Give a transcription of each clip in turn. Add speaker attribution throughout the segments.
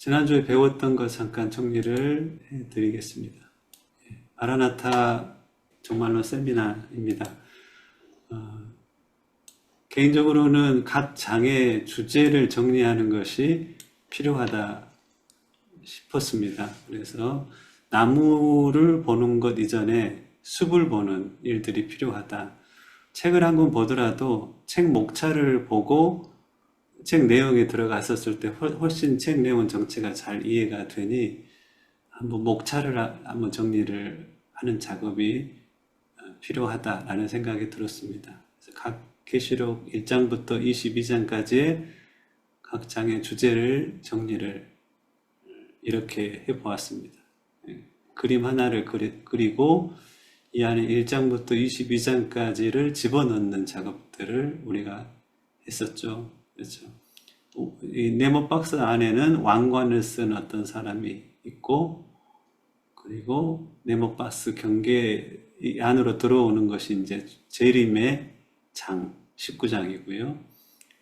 Speaker 1: 지난주에 배웠던 것 잠깐 정리를 해드리겠습니다. 마라나타 정말로 세미나입니다. 개인적으로는 각 장의 주제를 정리하는 것이 필요하다 싶었습니다. 그래서 나무를 보는 것 이전에 숲을 보는 일들이 필요하다. 책을 한 권 보더라도 책 목차를 보고 책 내용에 들어갔었을 때 훨씬 책 내용 전체가 잘 이해가 되니 한번 목차를 한번 정리를 하는 작업이 필요하다라는 생각이 들었습니다. 그래서 각 계시록 1장부터 22장까지의 각 장의 주제를 정리를 이렇게 해보았습니다. 그림 하나를 그리고 이 안에 1장부터 22장까지를 집어넣는 작업들을 우리가 했었죠. 그렇죠. 이 네모 박스 안에는 왕관을 쓴 어떤 사람이 있고, 그리고 네모 박스 경계 안으로 들어오는 것이 이제 재림의 장 19장이고요.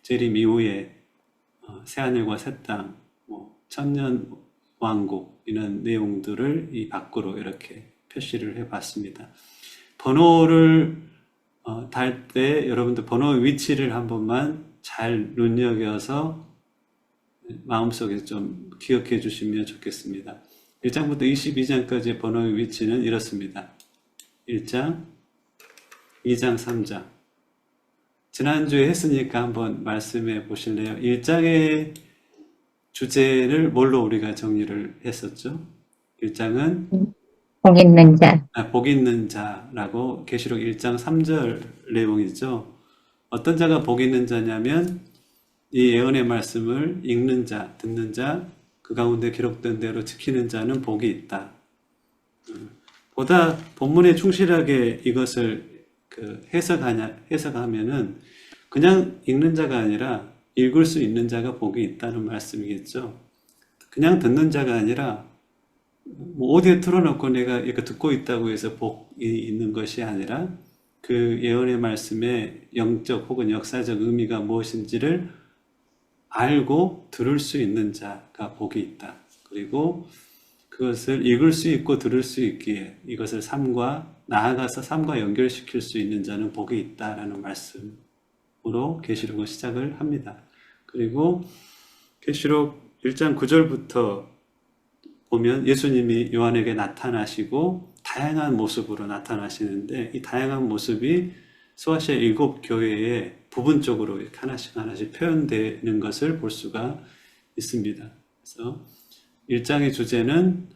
Speaker 1: 재림 이후에 새하늘과 새 땅, 천년 왕국 이런 내용들을 이 밖으로 이렇게 표시를 해봤습니다. 번호를 달 때 여러분들 번호의 위치를 한 번만 잘 눈여겨서 마음속에 좀 기억해 주시면 좋겠습니다. 1장부터 22장까지의 번호의 위치는 이렇습니다. 1장, 2장, 3장. 지난주에 했으니까 한번 말씀해 보실래요? 1장의 주제를 뭘로 우리가 정리를 했었죠? 1장은
Speaker 2: 복 있는 자.
Speaker 1: 복 있는 자라고 계시록 1장 3절 내용이죠. 어떤 자가 복 있는 자냐면 이 예언의 말씀을 읽는 자, 듣는 자, 그 가운데 기록된 대로 지키는 자는 복이 있다. 보다 본문에 충실하게 이것을 해석하면은 그냥 읽는 자가 아니라 읽을 수 있는 자가 복이 있다는 말씀이겠죠. 그냥 듣는 자가 아니라 어디에 틀어놓고 내가 이렇게 듣고 있다고 해서 복이 있는 것이 아니라 그 예언의 말씀의 영적 혹은 역사적 의미가 무엇인지를 알고 들을 수 있는 자가 복이 있다. 그리고 그것을 읽을 수 있고 들을 수 있기에 이것을 나아가서 삶과 연결시킬 수 있는 자는 복이 있다라는 말씀으로 계시록을 시작을 합니다. 그리고 계시록 1장 9절부터 보면 예수님이 요한에게 나타나시고 다양한 모습으로 나타나시는데 이 다양한 모습이 소아시아 7교회에 부분적으로 이렇게 하나씩 표현되는 것을 볼 수가 있습니다. 그래서 1장의 주제는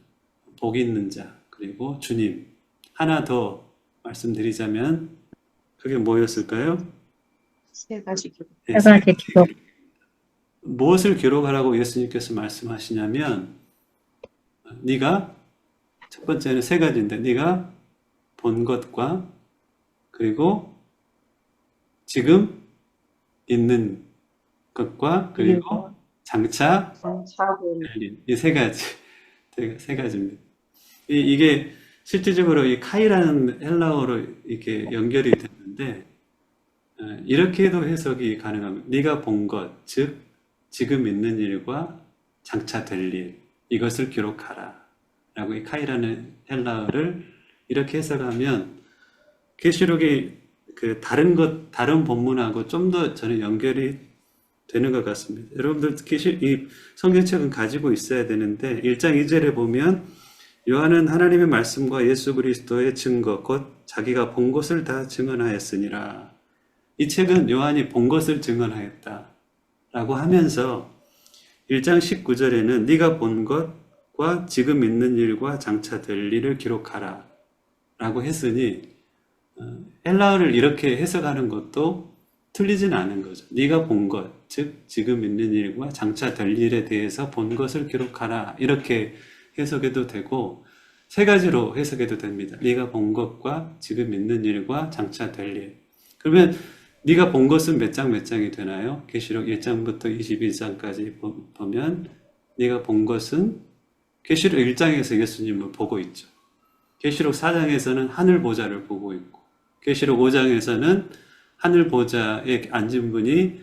Speaker 1: 복 있는 자, 그리고 주님. 하나 더 말씀드리자면 그게 뭐였을까요?
Speaker 2: 세 가지 기록.
Speaker 1: 네,
Speaker 2: 세 가지 기록.
Speaker 1: 무엇을 기록하라고 예수님께서 말씀하시냐면 네가 첫 번째는 세 가지인데 네가 본 것과 그리고 지금 있는 것과 그리고 장차 열린 이 세 가지입니다. 이게 실질적으로 이 카이라는 헬라어로 이렇게 연결이 되는데 이렇게도 해석이 가능합니다. 네가 본 것, 즉 지금 있는 일과 장차 될 일, 이것을 기록하라 라고 이 카이라는 헬라어를 이렇게 해석하면 계시록이 그 다른 본문하고 좀 더 저는 연결이 되는 것 같습니다. 여러분들 이 성경책은 가지고 있어야 되는데 1장 2절에 보면 요한은 하나님의 말씀과 예수 그리스도의 증거 곧 자기가 본 것을 다 증언하였으니라. 이 책은 요한이 본 것을 증언하였다 라고 하면서 1장 19절에는 네가 본 것과 지금 있는 일과 장차 될 일을 기록하라 라고 했으니 헬라어를 이렇게 해석하는 것도 틀리진 않은 거죠. 네가 본 것, 즉 지금 있는 일과 장차 될 일에 대해서 본 것을 기록하라 이렇게 해석해도 되고 세 가지로 해석해도 됩니다. 네가 본 것과 지금 있는 일과 장차 될 일. 그러면 네가 본 것은 몇 장이 되나요? 계시록 1장부터 22장까지 보면 네가 본 것은 계시록 1장에서 예수님을 보고 있죠. 계시록 4장에서는 하늘 보좌를 보고 있고 계시록 5장에서는 하늘 보좌에 앉은 분이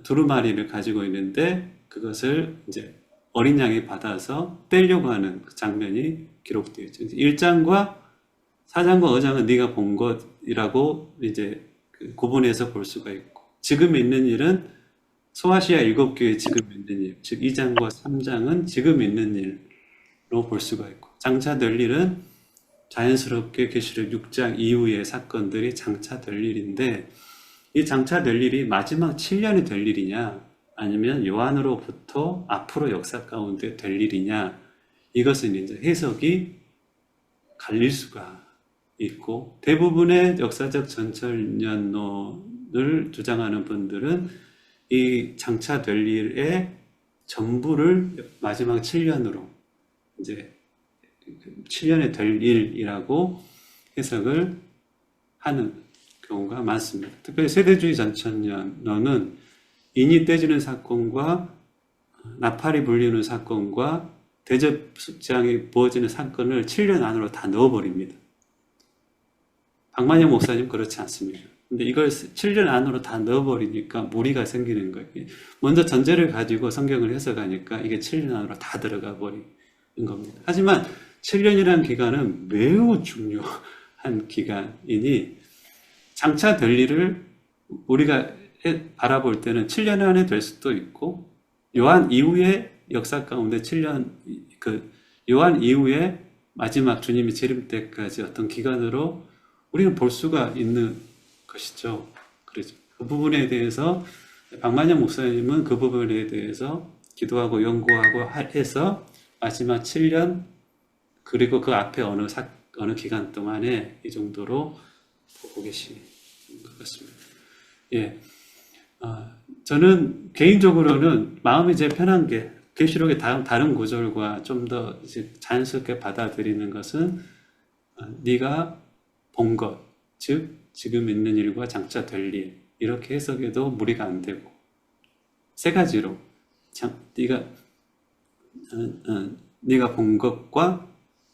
Speaker 1: 두루마리를 가지고 있는데 그것을 이제 어린 양이 받아서 떼려고 하는 그 장면이 기록되어 있죠. 1장과 4장과 5장은 네가 본 것이라고 이제 그 구분해서 볼 수가 있고, 지금 있는 일은 소아시아 7교회 지금 있는 일, 즉 2장과 3장은 지금 있는 일로 볼 수가 있고, 장차 될 일은 자연스럽게 계시록 6장 이후의 사건들이 장차 될 일인데, 이 장차 될 일이 마지막 7년이 될 일이냐, 아니면 요한으로부터 앞으로 역사 가운데 될 일이냐, 이것은 이제 해석이 갈릴 수가 있고, 대부분의 역사적 전철년론을 주장하는 분들은 이 장차 될 일의 전부를 마지막 7년으로 이제 7년에 될 일이라고 해석을 하는 경우가 많습니다. 특별히 세대주의 전천년론은 인이 떼지는 사건과 나팔이 불리는 사건과 대접장이 부어지는 사건을 7년 안으로 다 넣어버립니다. 박만영 목사님 그렇지 않습니다. 근데 이걸 7년 안으로 다 넣어버리니까 무리가 생기는 거예요. 먼저 전제를 가지고 성경을 해석하니까 이게 7년 안으로 다 들어가 버리는 겁니다. 하지만 7년이라는 기간은 매우 중요한 기간이니 장차 될 일을 우리가 바라볼 때는 7년 안에 될 수도 있고, 요한 이후의 역사 가운데 7년, 요한 이후에 마지막 주님이 재림 때까지 어떤 기간으로 우리는 볼 수가 있는 것이죠. 그렇죠. 그 부분에 대해서 박만영 목사님은 그 부분에 대해서 기도하고 연구하고 해서 마지막 7년, 그리고 그 앞에 어느 기간 동안에 이 정도로 보고 계시는 것 같습니다. 예. 저는 개인적으로는 마음이 제일 편한 게 계시록의 다른 구절과 좀 더 자연스럽게 받아들이는 것은 네가 본 것, 즉 지금 있는 일과 장차 될 일, 이렇게 해석해도 무리가 안 되고, 세 가지로 네가 본 것과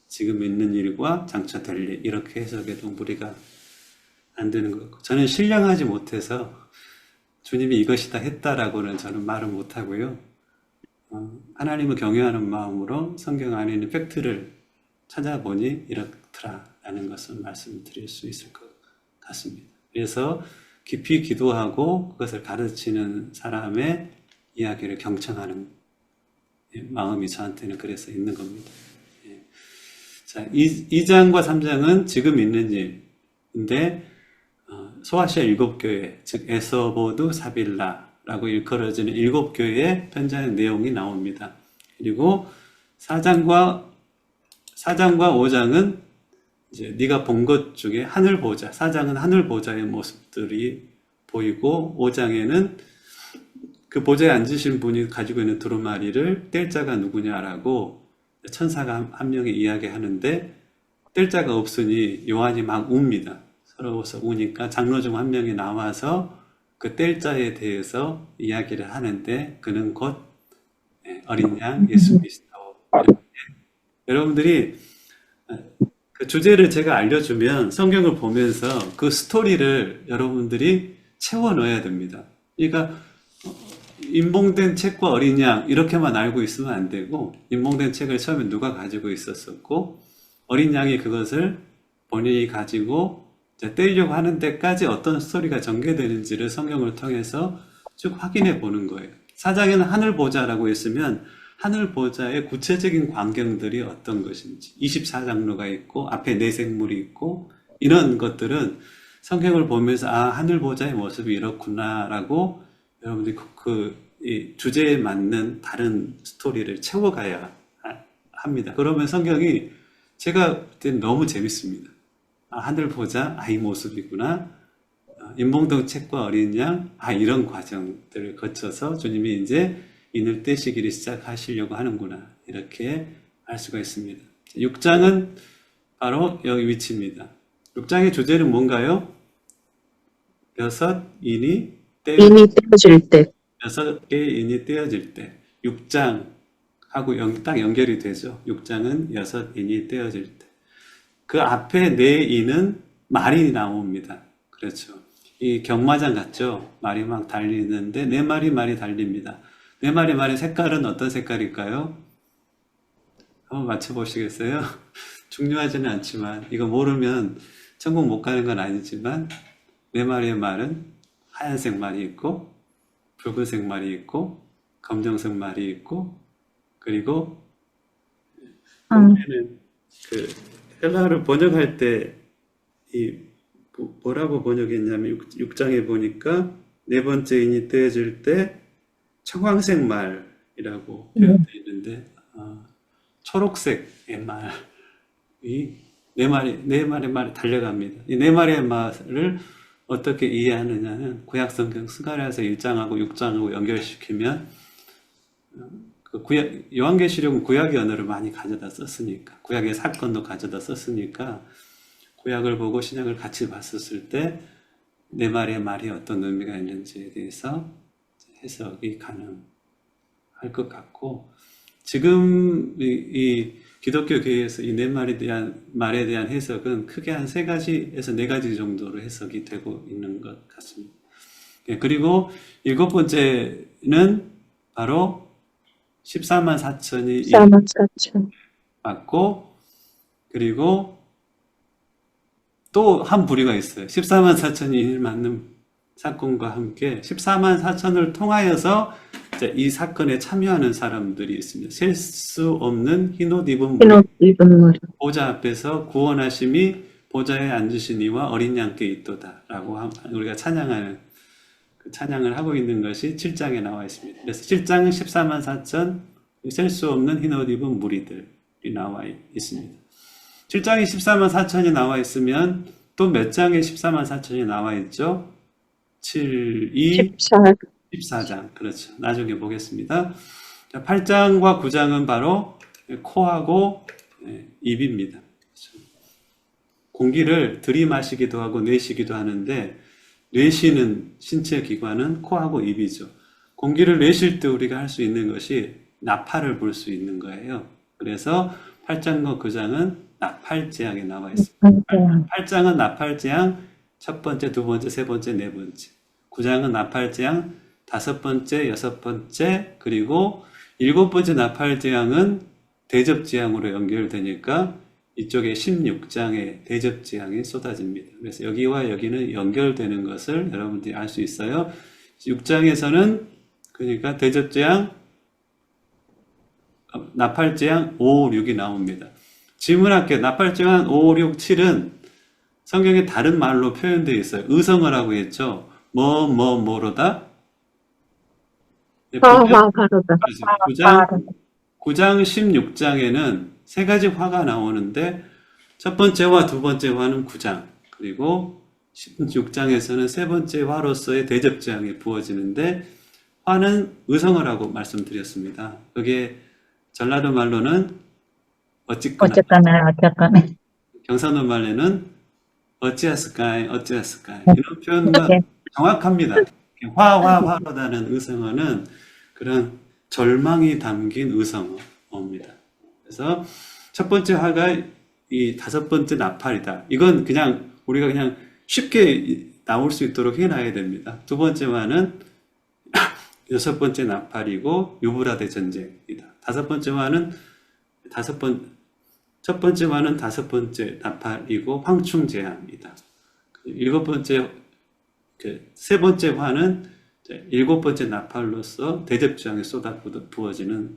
Speaker 1: 지금 있는 일과 장차 될 일, 이렇게 해석해도 무리가 안 되는 것 같고, 저는 신령하지 못해서 주님이 이것이다 했다라고는 저는 말을 못하고요. 하나님을 경외하는 마음으로 성경 안에 있는 팩트를 찾아보니 이렇더라라는 것을 말씀드릴 수 있을 것 같습니다. 그래서 깊이 기도하고 그것을 가르치는 사람의 이야기를 경청하는 마음이 저한테는 그래서 있는 겁니다. 자, 2장과 3장은 지금 있는 일인데, 소아시아 7교회, 즉 에서보드 사빌라라고 일컬어지는 7교회에 편지하는 내용이 나옵니다. 그리고 4장과 5장은 이제 네가 본 것 중에 하늘 보좌, 4장은 하늘 보좌의 모습들이 보이고, 5장에는 그 보좌에 앉으신 분이 가지고 있는 두루마리를 뗄 자가 누구냐라고 천사가 한 명이 이야기하는데, 뗄 자가 없으니 요한이 막 웁니다. 서러워서 우니까 장로 중 한 명이 나와서 그 뗄 자에 대해서 이야기를 하는데, 그는 곧 어린 양 예수 그리스도. 여러분들이 그 주제를 제가 알려주면 성경을 보면서 그 스토리를 여러분들이 채워 넣어야 됩니다. 그러니까 인봉된 책과 어린 양 이렇게만 알고 있으면 안 되고, 인봉된 책을 처음에 누가 가지고 있었었고, 어린 양이 그것을 본인이 가지고 떼려고 하는 데까지 어떤 스토리가 전개되는지를 성경을 통해서 쭉 확인해 보는 거예요. 4장에는 하늘 보좌라고 했으면 하늘 보좌의 구체적인 광경들이 어떤 것인지, 24장로가 있고 앞에 내생물이 있고, 이런 것들은 성경을 보면서 하늘 보좌의 모습이 이렇구나라고 여러분들이 이 주제에 맞는 다른 스토리를 채워가야 합니다. 그러면 성경이 제가 볼 때는 너무 재밌습니다. 하늘 보자, 이 모습이구나. 인봉동 책과 어린 양, 이런 과정들을 거쳐서 주님이 이제 인을 떼시기를 시작하시려고 하는구나. 이렇게 알 수가 있습니다. 6장은 바로 여기 위치입니다. 6장의 주제는 뭔가요? 여섯 인이
Speaker 2: 떼어질 때.
Speaker 1: 6개의 인이 떼어질 때. 6장하고 딱 연결이 되죠. 6장은 6인이 떼어질 때. 그 앞에 4인은 말이 나옵니다. 그렇죠. 이 경마장 같죠? 말이 막 달리는데 4마리 말이 달립니다. 네 마리의 말의 색깔은 어떤 색깔일까요? 한번 맞춰보시겠어요? 중요하지는 않지만, 이거 모르면 천국 못 가는 건 아니지만, 네 마리의 말은 하얀색 말이 있고, 붉은색 말이 있고, 검정색 말이 있고, 그리고
Speaker 2: 음,
Speaker 1: 보면은 그 헬라어를 번역할 때 이 뭐라고 번역했냐면 6장에 보니까 네 번째 인이 떼어질 때 청황색 말이라고
Speaker 2: 네.
Speaker 1: 표현되어 있는데 초록색의 말이 네 마리의 말이 달려갑니다. 이 네 마리의 말을 어떻게 이해하느냐는 구약성경 스가랴서 1장하고 6장하고 연결시키면 그 요한계시록은 구약의 언어를 많이 가져다 썼으니까 구약의 사건도 가져다 썼으니까 구약을 보고 신약을 같이 봤었을 때 네 마리의 말이 어떤 의미가 있는지에 대해서 해석이 가능할 것 같고 지금 이 기독교 교회에서 이 네 말에 대한 해석은 크게 한 세 가지에서 네 가지 정도로 해석이 되고 있는 것 같습니다. 예, 그리고 일곱 번째는 바로 14만 4천이
Speaker 2: 사막사천.
Speaker 1: 맞고 그리고 또 한 부류가 있어요. 14만 4천이 일 맞는 사건과 함께 14만 4천을 통하여서 이제 이 사건에 참여하는 사람들이 있습니다. 셀 수 없는 흰옷 입은 무리
Speaker 2: 흰옷 입은 머리.
Speaker 1: 보좌 앞에서 구원하심이 보좌에 앉으신 이와 어린 양께 있도다라고 우리가 찬양하는 그 찬양을 하고 있는 것이 7장에 나와 있습니다. 그래서 7장은 14만 4천 셀 수 없는 흰옷 입은 무리들이 나와 있습니다. 7장에 14만 4천이 나와 있으면 또 몇 장에 14만 4천이 나와 있죠? 7, 2,
Speaker 2: 14.
Speaker 1: 14장. 그렇죠. 나중에 보겠습니다. 8장과 9장은 바로 코하고 입입니다. 공기를 들이마시기도 하고 내쉬기도 하는데 뇌쉬는 신체 기관은 코하고 입이죠. 공기를 내쉴 때 우리가 할 수 있는 것이 나팔을 불 수 있는 거예요. 그래서 8장과 9장은 나팔재앙에 나와 있습니다. 8장은 나팔재앙 첫 번째, 두 번째, 세 번째, 네 번째. 9장은 나팔재앙 다섯 번째, 여섯 번째, 그리고 일곱 번째 나팔재앙은 대접재앙으로 연결되니까 이쪽에 16장에 대접재앙이 쏟아집니다. 그래서 여기와 여기는 연결되는 것을 여러분들이 알 수 있어요. 6장에서는 그러니까 대접재앙, 나팔재앙 5, 6이 나옵니다. 질문할게요. 나팔재앙 5, 6, 7은 성경에 다른 말로 표현되어 있어요. 의성어라고 했죠. 뭐로다?
Speaker 2: 화화 바로다.
Speaker 1: 9장 16장에는 세 가지 화가 나오는데 첫 번째 화, 두 번째 화는 9장 그리고 16장에서는 세 번째 화로서의 대접재앙이 부어지는데 화는 의성어라고 말씀드렸습니다. 그게 전라도 말로는 어찌거나
Speaker 2: 어쨌거나.
Speaker 1: 경상도 말로는 어찌하스까이 이런 표현과
Speaker 2: 네.
Speaker 1: 정확합니다. 화로다는 의성어는 그런 절망이 담긴 의성어입니다. 그래서 첫 번째 화가 이 다섯 번째 나팔이다. 이건 그냥 우리가 그냥 쉽게 나올 수 있도록 해놔야 됩니다. 두 번째 화는 여섯 번째 나팔이고 유브라데 전쟁이다. 첫 번째 화는 다섯 번째 나팔이고 황충재앙이다. 세 번째 화는 일곱 번째 나팔로서 대접장에 쏟아 부어지는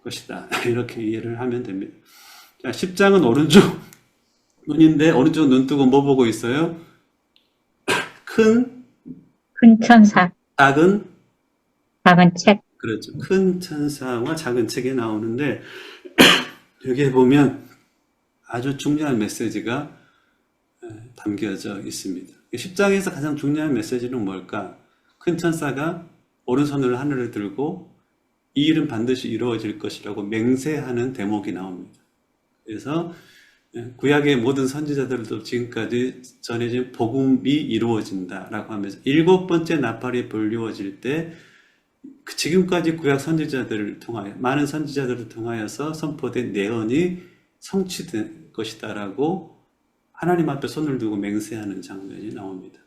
Speaker 1: 것이다. 이렇게 이해를 하면 됩니다. 자, 10장은 오른쪽 눈인데 오른쪽 눈 뜨고 뭐 보고 있어요? 큰
Speaker 2: 천사.
Speaker 1: 작은
Speaker 2: 작은 책.
Speaker 1: 그렇죠. 큰 천사와 작은 책이 나오는데 여기에 보면 아주 중요한 메시지가 담겨져 있습니다. 10장에서 가장 중요한 메시지는 뭘까? 큰 천사가 오른손으로 하늘을 들고 이 일은 반드시 이루어질 것이라고 맹세하는 대목이 나옵니다. 그래서 구약의 모든 선지자들도 지금까지 전해진 복음이 이루어진다라고 하면서 일곱 번째 나팔이 불리워질 때 지금까지 구약 선지자들을 통하여 많은 선지자들을 통하여서 선포된 내언이 성취된 것이다라고 하나님 앞에 손을 두고 맹세하는 장면이 나옵니다.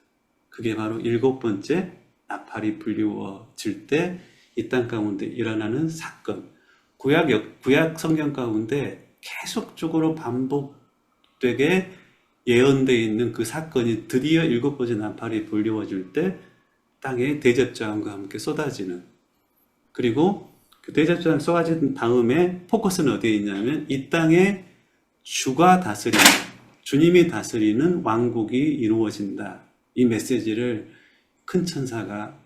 Speaker 1: 그게 바로 일곱 번째 나팔이 불리워질 때 이 땅 가운데 일어나는 사건. 구약 성경 가운데 계속적으로 반복되게 예언되어 있는 그 사건이 드디어 일곱 번째 나팔이 불려워질 때 땅에 대접자원과 함께 쏟아지는, 그리고 그 대접자원 쏟아진 다음에 포커스는 어디에 있냐면 이 땅에 주가 다스리는, 주님이 다스리는 왕국이 이루어진다. 이 메시지를 큰 천사가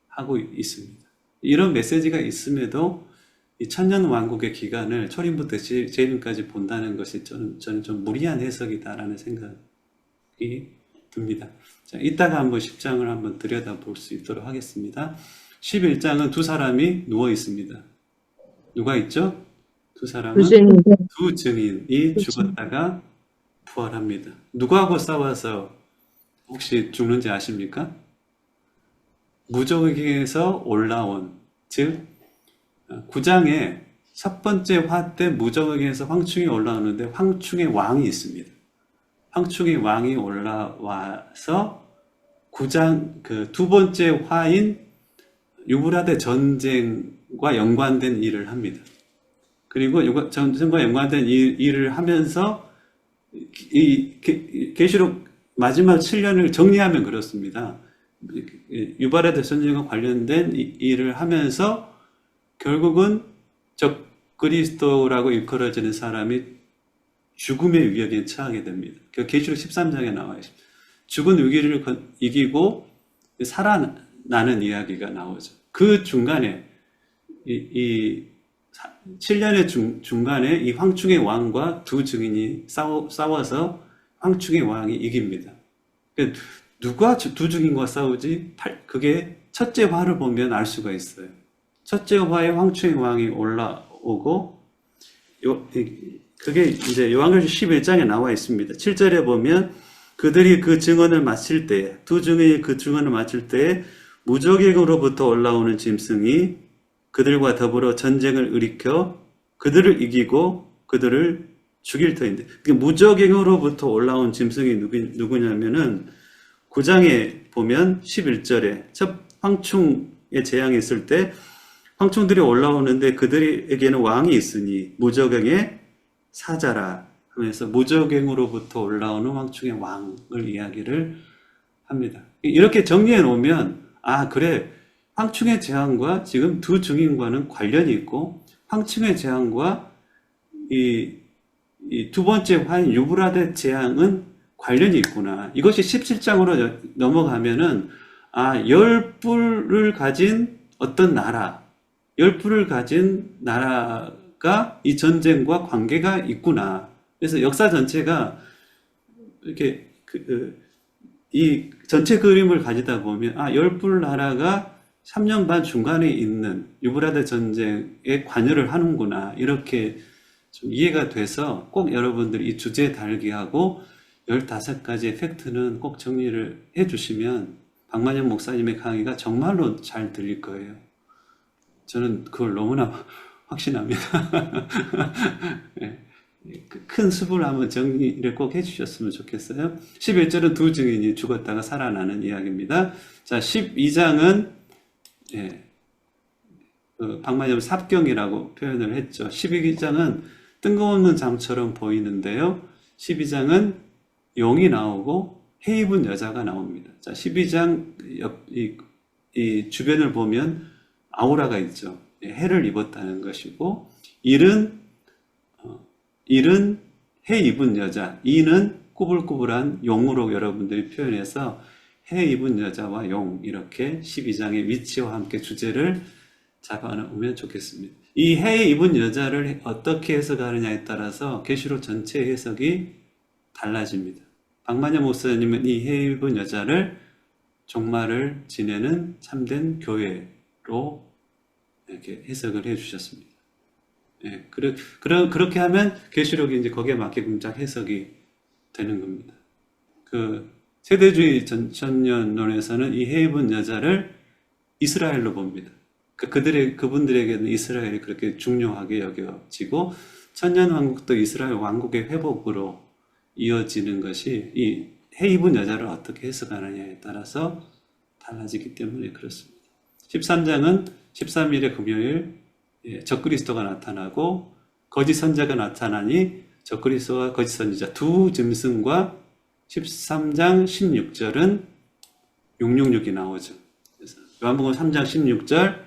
Speaker 1: 하고 있습니다. 이런 메시지가 있음에도 이 천년 왕국의 기간을 초림부터 재림까지 본다는 것이 저는 좀 무리한 해석이다라는 생각이 듭니다. 자, 이따가 한번 10장을 한번 들여다볼 수 있도록 하겠습니다. 11장은 두 사람이 누워 있습니다. 누가 있죠? 두 사람은 두 증인이 죽었다가 부활합니다. 누구하고 싸워서 혹시 죽는지 아십니까? 무적에게서 올라온, 즉 9장의 첫 번째 화 때 무적에게서 황충이 올라오는데 황충의 왕이 있습니다. 황충의 왕이 올라와서 9장 그 두 번째 화인 유브라데 전쟁과 연관된 일을 합니다. 그리고 전쟁과 연관된 일을 하면서 이 계시록 마지막 7년을 정리하면 그렇습니다. 유브라데 전쟁과 관련된 일을 하면서 결국은 적 그리스도라고 일컬어지는 사람이 죽음의 위협에 처하게 됩니다. 계시록 13장에 나와 있습니다. 죽은 위기를 이기고 살아나는 이야기가 나오죠. 그 중간에 이 7년의 중간에 이 황충의 왕과 두 증인이 싸워서 황충의 왕이 이깁니다. 누가 두 증인과 싸우지? 그게 첫째 화를 보면 알 수가 있어요. 첫째 화에 황충의 왕이 올라오고, 그게 이제 요한계시록 11장에 나와 있습니다. 7절에 보면 그들이 그 증언을 마칠 때에, 두 증인이 그 증언을 마칠 때에 무적에게로부터 올라오는 짐승이 그들과 더불어 전쟁을 일으켜 그들을 이기고 그들을 죽일 터인데, 무적에게로부터 올라온 짐승이 누구냐면은 9장에 보면 11절에 첫 황충의 재앙이 있을 때 황충들이 올라오는데 그들에게는 왕이 있으니 무적행의 사자라 하면서 무적행으로부터 올라오는 황충의 왕을 이야기를 합니다. 이렇게 정리해 놓으면 그래, 황충의 재앙과 지금 두 증인과는 관련이 있고 황충의 재앙과 이 두 번째 화인 유브라데 재앙은 관련이 있구나. 이것이 17장으로 넘어가면은 열 뿔을 가진 어떤 나라, 열 뿔을 가진 나라가 이 전쟁과 관계가 있구나. 그래서 역사 전체가 이렇게 이 전체 그림을 가지다 보면 열 뿔 나라가 3년 반 중간에 있는 유브라데 전쟁에 관여를 하는구나. 이렇게 좀 이해가 돼서 꼭 여러분들이 이 주제에 달기하고 15가지의 팩트는 꼭 정리를 해주시면 박만영 목사님의 강의가 정말로 잘 들릴 거예요. 저는 그걸 너무나 확신합니다. 네. 큰 숲을 한번 정리를 꼭 해주셨으면 좋겠어요. 11절은 두 증인이 죽었다가 살아나는 이야기입니다. 자, 12장은 박만영 삽경이라고 표현을 했죠. 12장은 뜬금없는 잠처럼 보이는데요. 12장은 용이 나오고 해 입은 여자가 나옵니다. 자, 12장 이 주변을 보면 아우라가 있죠. 해를 입었다는 것이고, 일은 해 입은 여자, 이는 꾸불꾸불한 용으로 여러분들이 표현해서 해 입은 여자와 용, 이렇게 12장의 위치와 함께 주제를 잡아놓으면 좋겠습니다. 이 해 입은 여자를 어떻게 해석하느냐에 따라서 계시록 전체 해석이 달라집니다. 박만영 목사님은 이 해 입은 여자를 종말을 지내는 참된 교회로 이렇게 해석을 해주셨습니다. 그렇게 하면 계시록이 이제 거기에 맞게 공작 해석이 되는 겁니다. 그 세대주의 전천년론에서는 이 해 입은 여자를 이스라엘로 봅니다. 그분들에게는 이스라엘이 그렇게 중요하게 여겨지고 천년왕국도 이스라엘 왕국의 회복으로 이어지는 것이 이 해 입은 여자를 어떻게 해석하느냐에 따라서 달라지기 때문에 그렇습니다. 13장은 13일의 금요일 적그리스도가 나타나고 거짓 선자가 나타나니 적그리스도와 거짓 선지자 두 짐승과 13장 16절은 666이 나오죠. 그래서 요한복음 3장 16절,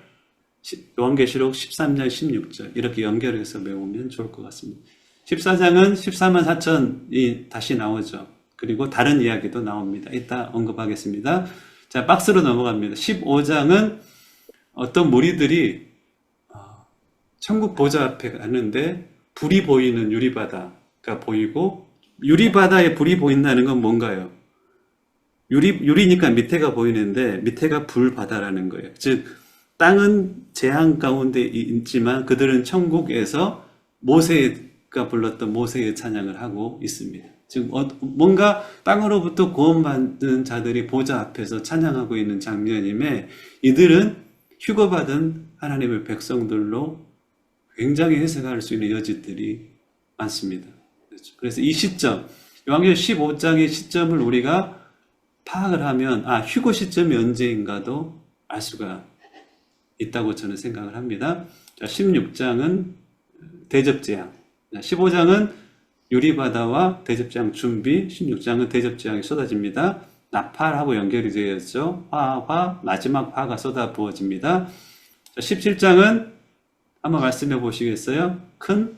Speaker 1: 요한계시록 13장 16절 이렇게 연결해서 외우면 좋을 것 같습니다. 14장은 14만 4천이 다시 나오죠. 그리고 다른 이야기도 나옵니다. 이따 언급하겠습니다. 자, 박스로 넘어갑니다. 15장은 어떤 무리들이 천국 보좌 앞에 가는데 불이 보이는 유리바다가 보이고, 유리바다에 불이 보인다는 건 뭔가요? 유리니까 밑에가 보이는데 밑에가 불바다라는 거예요. 즉 땅은 재앙 가운데 있지만 그들은 천국에서 모세가 불렀던 모세의 찬양을 하고 있습니다. 즉 뭔가 땅으로부터 구원받은 자들이 보좌 앞에서 찬양하고 있는 장면임에 이들은 휴거받은 하나님의 백성들로 굉장히 해석할 수 있는 여지들이 많습니다. 그래서 이 시점, 요한계시록 15장의 시점을 우리가 파악을 하면 휴거 시점이 언제인가도 알 수가 있다고 저는 생각을 합니다. 자, 16장은 대접재앙, 15장은 유리바다와 대접재앙 준비, 16장은 대접재앙이 쏟아집니다. 나팔하고 연결이 되어 있죠. 화와 마지막 화가 쏟아 부어집니다. 자, 17장은 한번 말씀해 보시겠어요? 큰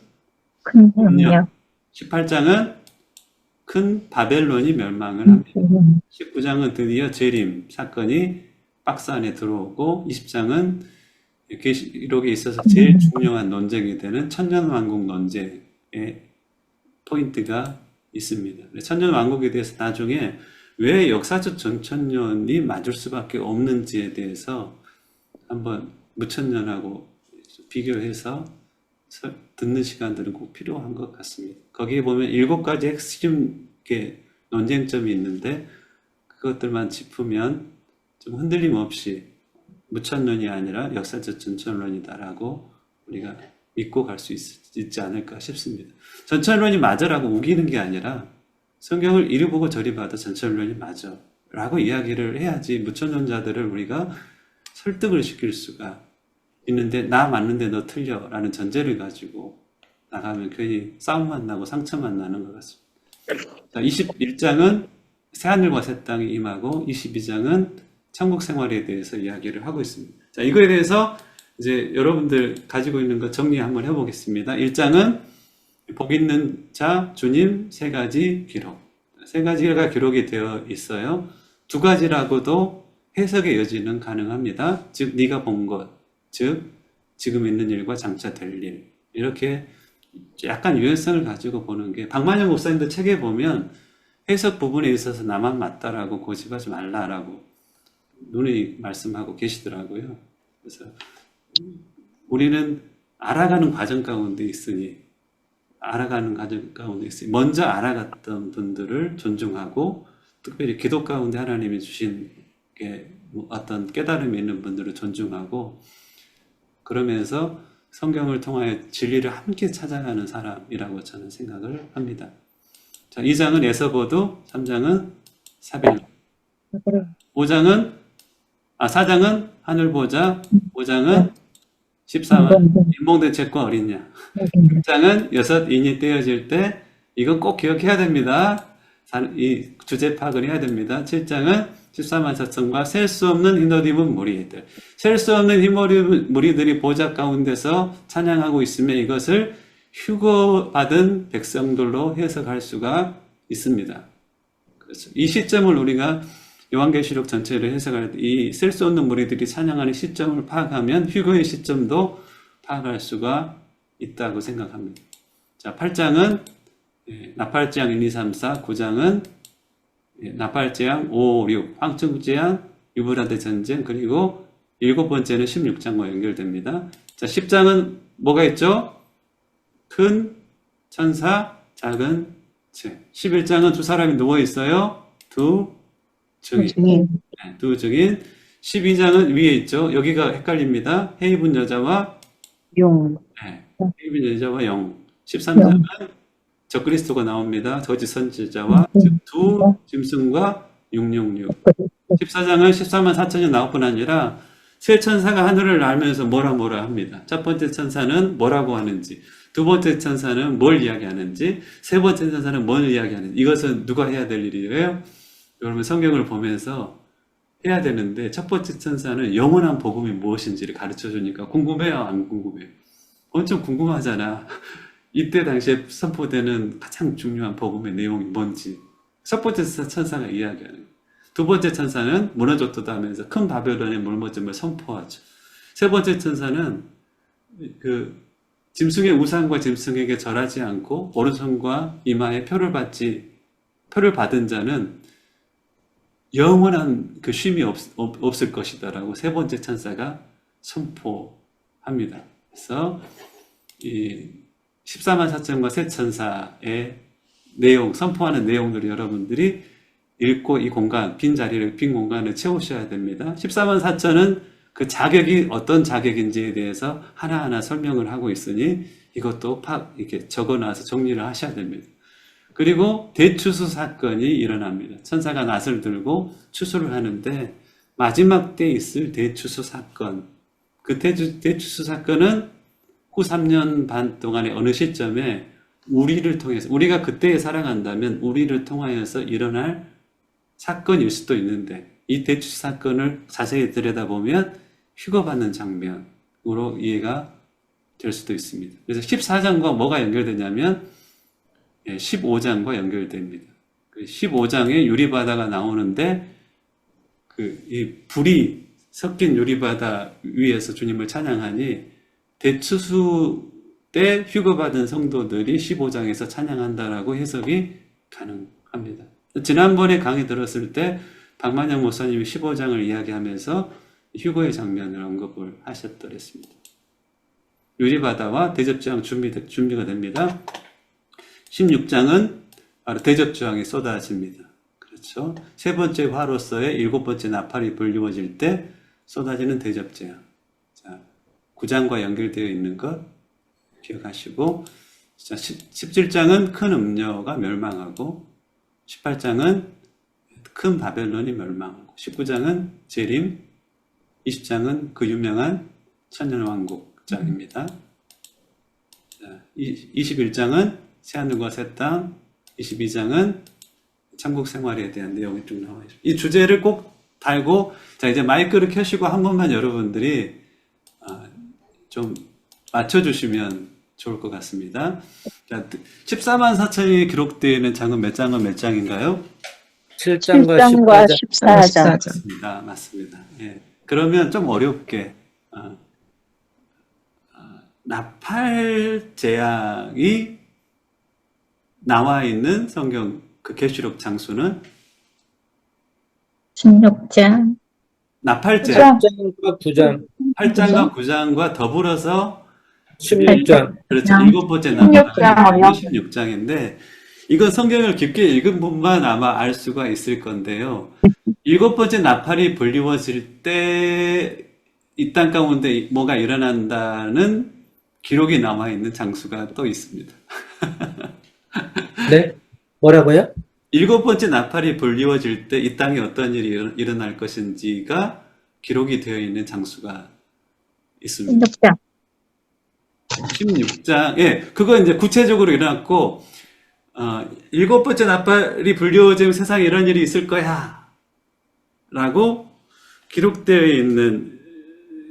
Speaker 2: 능력.
Speaker 1: 18장은 큰 바벨론이 멸망을 합니다. 19장은 드디어 재림 사건이 박스 안에 들어오고 20장은 계시록에 있어서 제일 중요한 논쟁이 되는 천년왕국 논쟁의 포인트가 있습니다. 천년왕국에 대해서 나중에 왜 역사적 전천년이 맞을 수밖에 없는지에 대해서 한번 무천년하고 비교해서 듣는 시간들은 꼭 필요한 것 같습니다. 거기에 보면 7가지 핵심 논쟁점이 있는데 그것들만 짚으면 좀 흔들림 없이 무천론이 아니라 역사적 전천론이다라고 우리가 믿고 갈 수 있지 않을까 싶습니다. 전천론이 맞아라고 우기는 게 아니라 성경을 이리 보고 저리 봐도 전천론이 맞아 라고 이야기를 해야지 무천론자들을 우리가 설득을 시킬 수가 있는데 나 맞는데 너 틀려 라는 전제를 가지고 나가면 괜히 싸움만 나고 상처만 나는 것 같습니다. 자, 21장은 새하늘과 새 땅이 임하고 22장은 천국 생활에 대해서 이야기를 하고 있습니다. 자, 이거에 대해서 이제 여러분들 가지고 있는 거 정리 한번 해보겠습니다. 1장은 복 있는 자 주님 세 가지 기록, 세 가지가 기록이 되어 있어요. 두 가지라고도 해석의 여지는 가능합니다. 즉 네가 본 것, 즉 지금 있는 일과 장차 될 일, 이렇게 약간 유연성을 가지고 보는 게, 박만영 목사님도 책에 보면 해석 부분에 있어서 나만 맞다라고 고집하지 말라라고 누누이 말씀하고 계시더라고요. 그래서 우리는 알아가는 과정 가운데 있으니 먼저 알아갔던 분들을 존중하고, 특별히 기도 가운데 하나님이 주신 어떤 깨달음이 있는 분들을 존중하고, 그러면서 성경을 통하여 진리를 함께 찾아가는 사람이라고 저는 생각을 합니다. 자, 2장은 에서보드, 3장은 사벨, 4장은 하늘보자, 5장은 14만 인봉대책과 어린 양, 6장은 여섯 인이 떼어질 때, 이건 꼭 기억해야 됩니다. 이 주제 파악을 해야 됩니다. 7장은 14만 사천과 셀 수 없는 흰옷 입은 무리들, 셀 수 없는 흰옷 입은 무리들이 보좌 가운데서 찬양하고 있으며 이것을 휴거받은 백성들로 해석할 수가 있습니다. 그렇죠. 이 시점을 우리가 요한계시록 전체를 해석할 때 이 셀 수 없는 무리들이 찬양하는 시점을 파악하면 휴거의 시점도 파악할 수가 있다고 생각합니다. 자, 8장은 나팔재앙 1, 2, 3, 4, 9장은 나팔재앙 5, 6, 황천재앙, 유브라데 전쟁, 그리고 7번째는 16장과 연결됩니다. 자, 10장은 뭐가 있죠? 큰 천사, 작은 재. 11장은 두 사람이 누워 있어요. 두 증인. 두 증인. 12장은 위에 있죠. 여기가 헷갈립니다. 해입은 여자와
Speaker 2: 용.
Speaker 1: 해입은 여자와 영. 13장은 적그리스도가 나옵니다. 거짓 선지자와 두 짐승과 666. 14장은 14만 4천이 나올 뿐 아니라 세 천사가 하늘을 날면서 뭐라 합니다. 첫 번째 천사는 뭐라고 하는지, 두 번째 천사는 뭘 이야기하는지, 세 번째 천사는 뭘 이야기하는지, 이것은 누가 해야 될 일이에요? 여러분 성경을 보면서 해야 되는데, 첫 번째 천사는 영원한 복음이 무엇인지를 가르쳐 주니까 궁금해요, 안 궁금해요? 엄청 궁금하잖아. 이때 당시에 선포되는 가장 중요한 복음의 내용이 뭔지 첫 번째 천사가 이야기하는 거예요. 두 번째 천사는 무너졌다 하면서 큰 바벨론의 물머짐을 선포하죠. 세 번째 천사는 그 짐승의 우상과 짐승에게 절하지 않고 오른손과 이마에 표를 받은 자는 영원한 그 쉼이 없을 것이다라고 세 번째 천사가 선포합니다. 그래서 이 14만 4천과 세 천사의 내용, 선포하는 내용들을 여러분들이 읽고 이 공간, 빈 공간을 채우셔야 됩니다. 14만 4천은 그 자격이 어떤 자격인지에 대해서 하나하나 설명을 하고 있으니 이것도 이렇게 적어놔서 정리를 하셔야 됩니다. 그리고 대추수 사건이 일어납니다. 천사가 낫을 들고 추수를 하는데 마지막 때 있을 대추수 사건, 그 대추수 사건은 후 3년 반 동안의 어느 시점에 우리를 통해서, 우리가 그때에 살아간다면 우리를 통하여서 일어날 사건일 수도 있는데, 이 대추수 사건을 자세히 들여다보면 휴거받는 장면으로 이해가 될 수도 있습니다. 그래서 14장과 뭐가 연결되냐면 15장과 연결됩니다. 15장에 유리바다가 나오는데 이 불이 섞인 유리바다 위에서 주님을 찬양하니 대추수 때 휴거받은 성도들이 15장에서 찬양한다라고 해석이 가능합니다. 지난번에 강의 들었을 때 박만영 목사님이 15장을 이야기하면서 휴거의 장면을 언급을 하셨더랬습니다. 유리바다와 대접주왕 준비가 됩니다. 16장은 바로 대접주왕이 쏟아집니다. 그렇죠. 세 번째 화로서의 일곱 번째 나팔이 불리워질 때 쏟아지는 대접제왕. 자, 9장과 연결되어 있는 것 기억하시고, 자, 17장은 큰 음녀가 멸망하고, 18장은 큰 바벨론이 멸망하고, 19장은 재림, 20장은 그 유명한 천년왕국장입니다. 자, 21장은 새하늘과 새 땅, 22장은 천국 생활에 대한 내용이 쭉 나와 있습니다. 이 주제를 꼭 달고, 자, 이제 마이크를 켜시고 한 번만 여러분들이 좀 맞춰주시면 좋을 것 같습니다. 자, 14만 4천이 기록되어 있는 장은 몇 장인가요?
Speaker 2: 7장과 14장.
Speaker 1: 맞습니다. 예. 그러면 좀 어렵게, 나팔 제약이 나와 있는 성경 그 계시록 장수는
Speaker 2: 16장.
Speaker 1: 나팔 제약
Speaker 3: 8장과 9장,
Speaker 1: 8장과 9장과 더불어서
Speaker 3: 16장.
Speaker 1: 그렇죠. 일곱 번째 나팔이
Speaker 2: 16장이요?
Speaker 1: 16장인데, 이건 성경을 깊게 읽은 분만 아마 알 수가 있을 건데요. 일곱 번째 나팔이 불리워질 때 이 땅 가운데 뭐가 일어난다는 기록이 남아 있는 장수가 또 있습니다.
Speaker 3: 네? 뭐라고요?
Speaker 1: 일곱 번째 나팔이 불리워질 때 이 땅에 어떤 일이 일어날 것인지가 기록이 되어 있는 장수가 있습니다.
Speaker 2: 16장.
Speaker 1: 16장, 예, 그거 이제 구체적으로 일어났고, 일곱 번째 나팔이 불리워지면 세상에 이런 일이 있을 거야 라고 기록되어 있는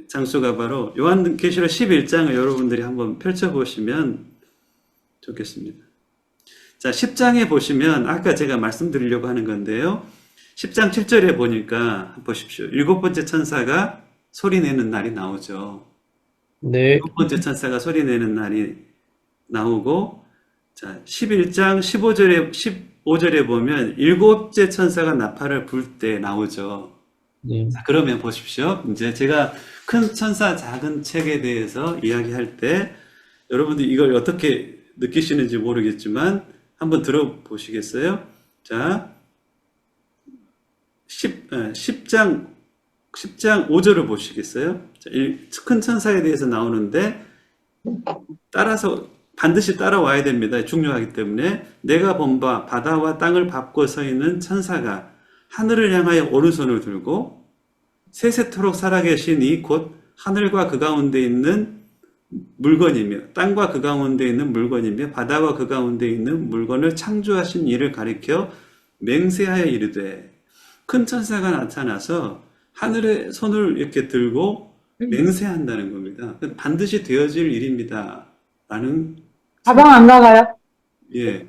Speaker 1: 장수가 바로 요한계시록 11장을 여러분들이 한번 펼쳐보시면 좋겠습니다. 자, 10장에 보시면 아까 제가 말씀드리려고 하는 건데요. 10장 7절에 보니까 보십시오. 일곱 번째 천사가 소리내는 날이 나오죠.
Speaker 3: 네.
Speaker 1: 일곱 번째 천사가 소리내는 날이 나오고, 자, 11장 15절에 보면 일곱째 천사가 나팔을 불 때 나오죠.
Speaker 3: 네.
Speaker 1: 자, 그러면 보십시오. 이제 제가 큰 천사, 작은 책에 대해서 이야기할 때 여러분들 이걸 어떻게 느끼시는지 모르겠지만 한번 들어보시겠어요? 자, 10장 5절을 보시겠어요? 자, 큰 천사에 대해서 나오는데 반드시 따라와야 됩니다. 중요하기 때문에 내가 본 바 바다와 땅을 밟고 서 있는 천사가 하늘을 향하여 오른손을 들고 세세토록 살아계시니 곧 하늘과 그 가운데 있는 물건이며 땅과 그 가운데 있는 물건이며 바다와 그 가운데 있는 물건을 창조하신 이를 가리켜 맹세하여 이르되 큰 천사가 나타나서 하늘에 손을 이렇게 들고 맹세한다는 겁니다. 반드시 되어질 일입니다. 라는
Speaker 2: 가방 안 나가요?
Speaker 1: 예.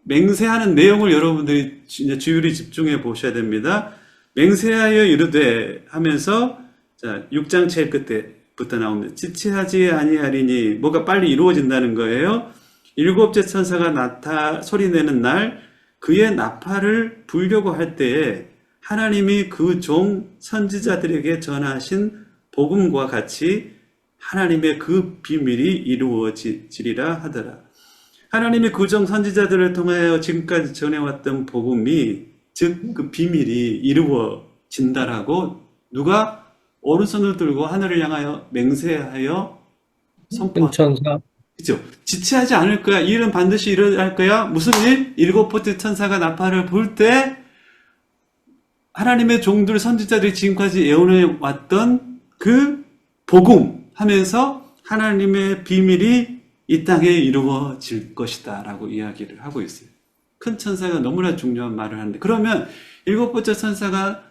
Speaker 1: 맹세하는 내용을 여러분들이 이제 주율이 집중해 보셔야 됩니다. 맹세하여 이르되 하면서 자, 6장 제일 끝에부터 나옵니다. 지체하지 아니하리니 뭐가 빨리 이루어진다는 거예요. 일곱째 천사가 소리내는 날 그의 나팔을 불려고 할 때에 하나님이 그 종 선지자들에게 전하신 복음과 같이 하나님의 그 비밀이 이루어지리라 하더라. 하나님이 그 종 선지자들을 통하여 지금까지 전해왔던 복음이 즉 그 비밀이 이루어진다라고 누가 오른손을 들고 하늘을 향하여 맹세하여 선포한다.
Speaker 3: 천사.
Speaker 1: 그죠? 지체하지 않을 거야. 이 일은 반드시 일어날 거야. 무슨 일? 일곱 번째 천사가 나팔을 불 때 하나님의 종들 선지자들이 지금까지 예언해 왔던 그 복음 하면서 하나님의 비밀이 이 땅에 이루어질 것이다 라고 이야기를 하고 있어요. 큰 천사가 너무나 중요한 말을 하는데 그러면 일곱 번째 천사가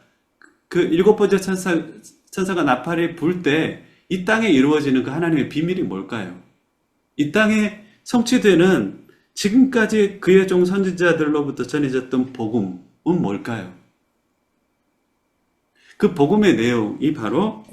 Speaker 1: 천사가 나팔을 불 때 이 땅에 이루어지는 그 하나님의 비밀이 뭘까요? 이 땅에 성취되는 지금까지 그의 종 선지자들로부터 전해졌던 복음은 뭘까요? 그 복음의 내용이 바로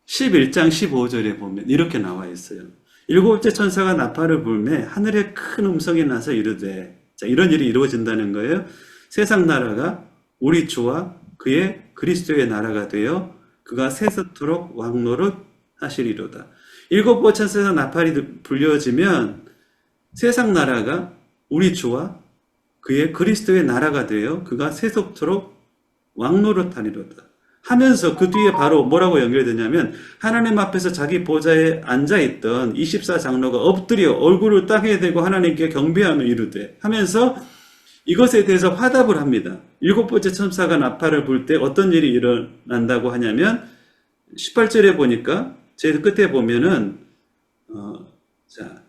Speaker 1: 11장 15절에 보면 이렇게 나와 있어요. 일곱째 천사가 나팔을 불매 하늘에 큰 음성이 나서 이르되 자, 이런 일이 이루어진다는 거예요. 세상 나라가 우리 주와 그의 그리스도의 나라가 되어 그가 세세토록 왕노릇 하시리로다. 일곱 번째 천사가 나팔이 불려지면 세상 나라가 우리 주와 그의 그리스도의 나라가 되어 그가 세속토록 왕노릇 하리로다. 하면서 그 뒤에 바로 뭐라고 연결되냐면 하나님 앞에서 자기 보좌에 앉아있던 24장로가 엎드려 얼굴을 땅에 대고 하나님께 경배하며 이르되 하면서 이것에 대해서 화답을 합니다. 일곱 번째 천사가 나팔을 불 때 어떤 일이 일어난다고 하냐면 18절에 보니까 제일 끝에 보면은 자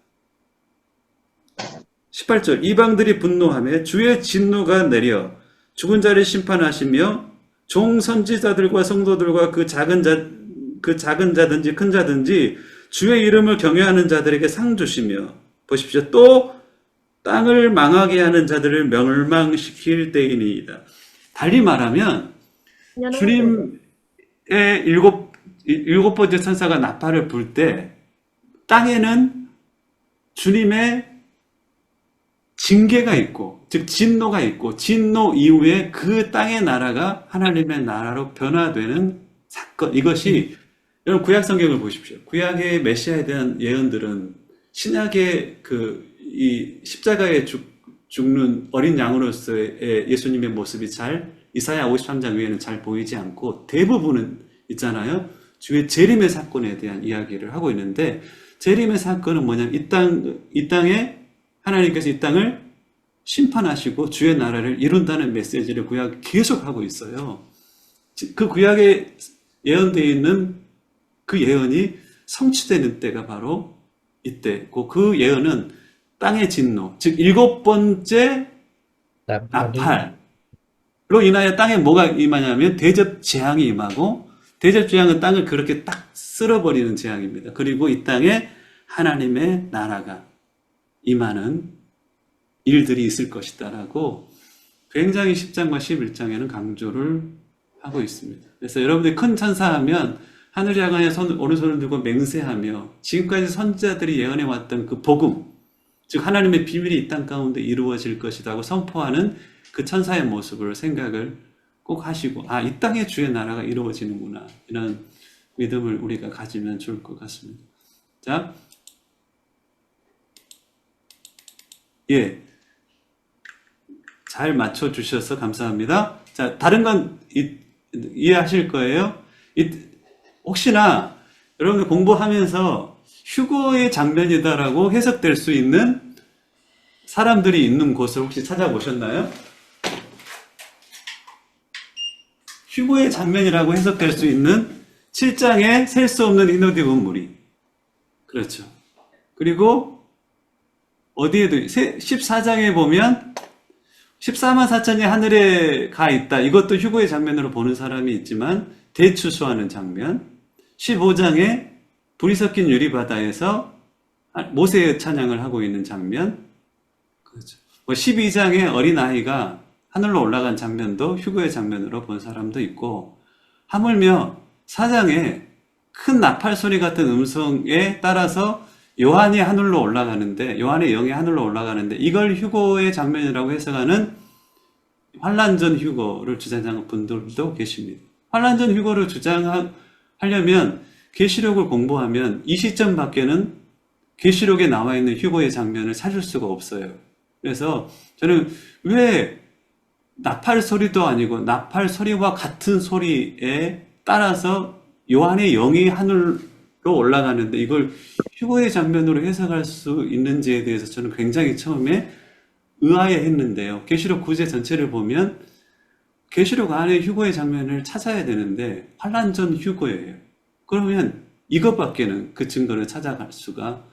Speaker 1: 18절 이방들이 분노하며 주의 진노가 내려 죽은 자를 심판하시며 종 선지자들과 성도들과 그 작은 자든지 큰 자든지 주의 이름을 경외하는 자들에게 상 주시며 보십시오. 또 땅을 망하게 하는 자들을 멸망시킬 때이니이다. 달리 말하면 주님의 일곱 번째 천사가 나팔을 불 때 땅에는 주님의 징계가 있고 즉 진노가 있고 진노 이후에 그 땅의 나라가 하나님의 나라로 변화되는 사건 이것이 여러분 구약 성경을 보십시오. 구약의 메시아에 대한 예언들은 신약의 이 십자가에 죽는 어린 양으로서의 예수님의 모습이 잘 이사야 53장 외에는 잘 보이지 않고 대부분은 있잖아요. 주의 재림의 사건에 대한 이야기를 하고 있는데 재림의 사건은 뭐냐면 이 땅에 하나님께서 이 땅을 심판하시고 주의 나라를 이룬다는 메시지를 구약이 계속 하고 있어요. 그 구약에 예언되어 있는 그 예언이 성취되는 때가 바로 이때고 그 예언은 땅의 진노, 즉 일곱 번째 나팔로 인하여 땅에 뭐가 임하냐면 대접 재앙이 임하고 대접 재앙은 땅을 그렇게 딱 쓸어버리는 재앙입니다. 그리고 이 땅에 하나님의 나라가 임하는 일들이 있을 것이다라고 굉장히 10장과 11장에는 강조를 하고 있습니다. 그래서 여러분들이 큰 천사하면 하늘에 향하여 오른손을 들고 맹세하며 지금까지 선지자들이 예언해왔던 그 복음, 즉 하나님의 비밀이 이 땅 가운데 이루어질 것이라고 선포하는 그 천사의 모습을 생각을 꼭 하시고 이 땅에 주의 나라가 이루어지는구나 이런 믿음을 우리가 가지면 좋을 것 같습니다. 자, 예, 잘 맞춰주셔서 감사합니다. 자, 다른 건 이해하실 거예요. 혹시나 여러분들 공부하면서 휴거의 장면이다라고 해석될 수 있는 사람들이 있는 곳을 혹시 찾아보셨나요? 휴거의 장면이라고 해석될 수 있는 7장에 셀 수 없는 흰옷 입은 무리. 그렇죠. 그리고 어디에도 14장에 보면 14만 4천이 하늘에 가 있다. 이것도 휴거의 장면으로 보는 사람이 있지만 대추수하는 장면. 15장에 불이 섞인 유리바다에서 모세의 찬양을 하고 있는 장면. 그렇죠. 12장에 어린아이가 하늘로 올라간 장면도 휴거의 장면으로 본 사람도 있고, 하물며 4장에 큰 나팔 소리 같은 음성에 따라서 요한이 하늘로 올라가는데, 요한의 영이 하늘로 올라가는데, 이걸 휴거의 장면이라고 해석하는 환란전 휴거를 주장하는 분들도 계십니다. 환란전 휴거를 주장하려면 계시록을 공부하면 이 시점 밖에는 계시록에 나와 있는 휴거의 장면을 찾을 수가 없어요. 그래서 저는 왜 나팔 소리도 아니고 나팔 소리와 같은 소리에 따라서 요한의 영이 하늘로 올라가는데 이걸 휴거의 장면으로 해석할 수 있는지에 대해서 저는 굉장히 처음에 의아해했는데요. 계시록 9제 전체를 보면 계시록 안에 휴거의 장면을 찾아야 되는데 환란전 휴거예요. 그러면 이것밖에는 그 증거를 찾아갈 수가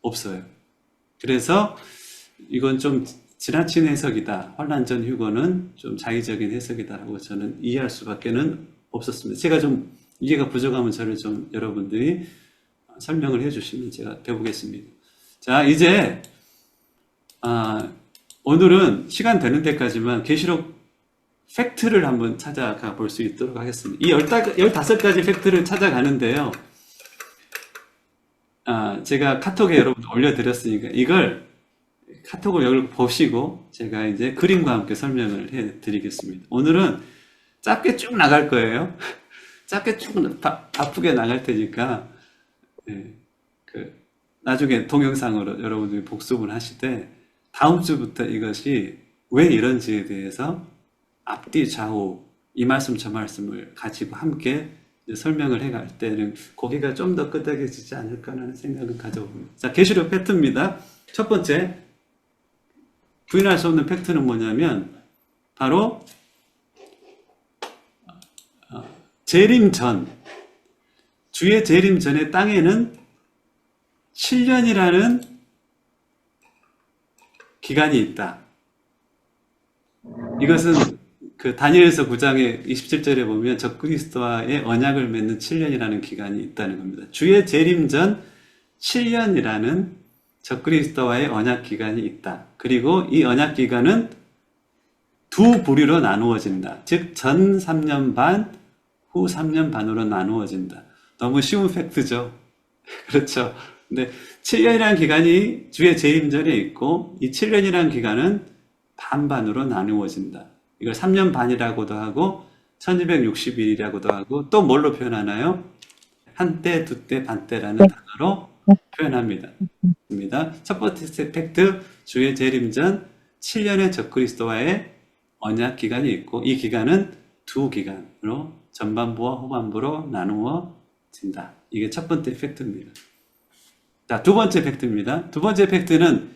Speaker 1: 없어요. 그래서 이건 좀 지나친 해석이다. 환란전 휴거는 좀 자의적인 해석이다라고 저는 이해할 수밖에는 없었습니다. 제가 좀 이해가 부족하면 저를 좀 여러분들이 설명을 해주시면 제가 해보겠습니다. 자, 이제 오늘은 시간 되는 데까지만 계시록 팩트를 한번 찾아가 볼 수 있도록 하겠습니다. 이 15가지 팩트를 찾아가는데요. 제가 카톡에 여러분 올려드렸으니까 이걸 카톡을 여기 보시고 제가 이제 그림과 함께 설명을 해드리겠습니다. 오늘은 짧게 쭉 나갈 거예요. 짧게 쭉 바쁘게 나갈 테니까 나중에 동영상으로 여러분들이 복습을 하실 때 다음 주부터 이것이 왜 이런지에 대해서 앞뒤 좌우 이 말씀 저 말씀을 가지고 함께 설명을 해갈 때는 고개가 좀 더 끄덕여지지 않을까라는 생각을 가져봅니다. 자, 계시록 팩트입니다. 첫 번째, 부인할 수 없는 팩트는 뭐냐면 바로 재림 전, 주의 재림 전의 땅에는 7년이라는 기간이 있다. 이것은 그 다니엘서 9장의 27절에 보면 적그리스도와의 언약을 맺는 7년이라는 기간이 있다는 겁니다. 주의 재림 전 7년이라는 적그리스도와의 언약 기간이 있다. 그리고 이 언약 기간은 두 부류로 나누어진다. 즉, 전 3년 반, 후 3년 반으로 나누어진다. 너무 쉬운 팩트죠. 그렇죠. 근데 7년이라는 기간이 주의 재림 전에 있고 이 7년이라는 기간은 반반으로 나누어진다. 이걸 3년 반이라고도 하고 1260일이라고도 하고 또 뭘로 표현하나요? 한때, 두때, 반때라는 단어로 표현합니다. 첫 번째 팩트, 주의 재림 전 7년의 적그리스도와의 언약 기간이 있고 이 기간은 두 기간으로 전반부와 후반부로 나누어진다. 이게 첫 번째 팩트입니다. 자, 두 번째 팩트입니다. 두 번째 팩트는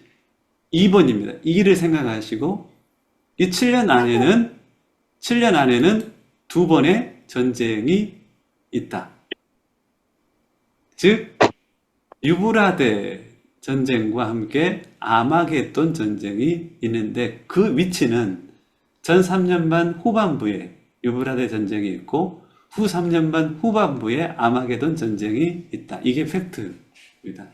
Speaker 1: 2번입니다. 2를 생각하시고 이 7년 안에는 두 번의 전쟁이 있다. 즉, 유브라데 전쟁과 함께 아마겟돈 전쟁이 있는데 그 위치는 전 3년 반 후반부에 유브라데 전쟁이 있고 후 3년 반 후반부에 아마겟돈 전쟁이 있다. 이게 팩트입니다.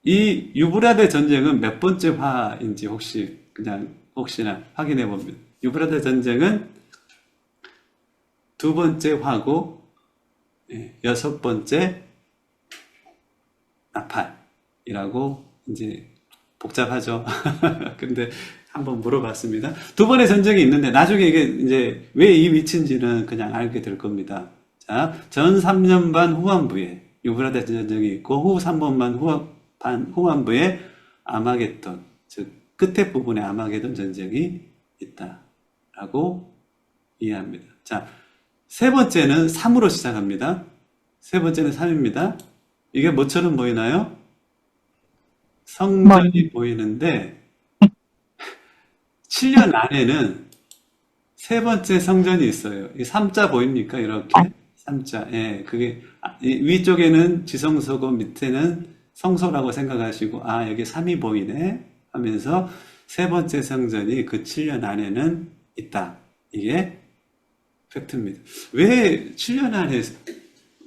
Speaker 1: 이 유브라데 전쟁은 몇 번째 화인지 혹시나 확인해 봅니다. 유브라데 전쟁은 두 번째 화고 6번째 나팔이라고 이제 복잡하죠. 근데 한번 물어봤습니다. 두 번의 전쟁이 있는데 나중에 이게 이제 왜 이 위치인지는 그냥 알게 될 겁니다. 자, 전 3년 반 후반부에 유브라데 전쟁이 있고 후 3년 반 후반부에 아마겟돈, 즉 끝에 부분에 아마겟돈 전쟁이 있다라고 이해합니다. 자, 세 번째는 3으로 시작합니다. 세 번째는 3입니다. 이게 뭐처럼 보이나요? 성전이 보이는데 7년 안에는 세 번째 성전이 있어요. 이 3자 보입니까? 이렇게. 3자. 예, 그게, 위쪽에는 지성소고 밑에는 성소라고 생각하시고, 아, 여기 3이 보이네. 하면서 세 번째 성전이 그 7년 안에는 있다. 이게 팩트입니다. 왜 7년 안에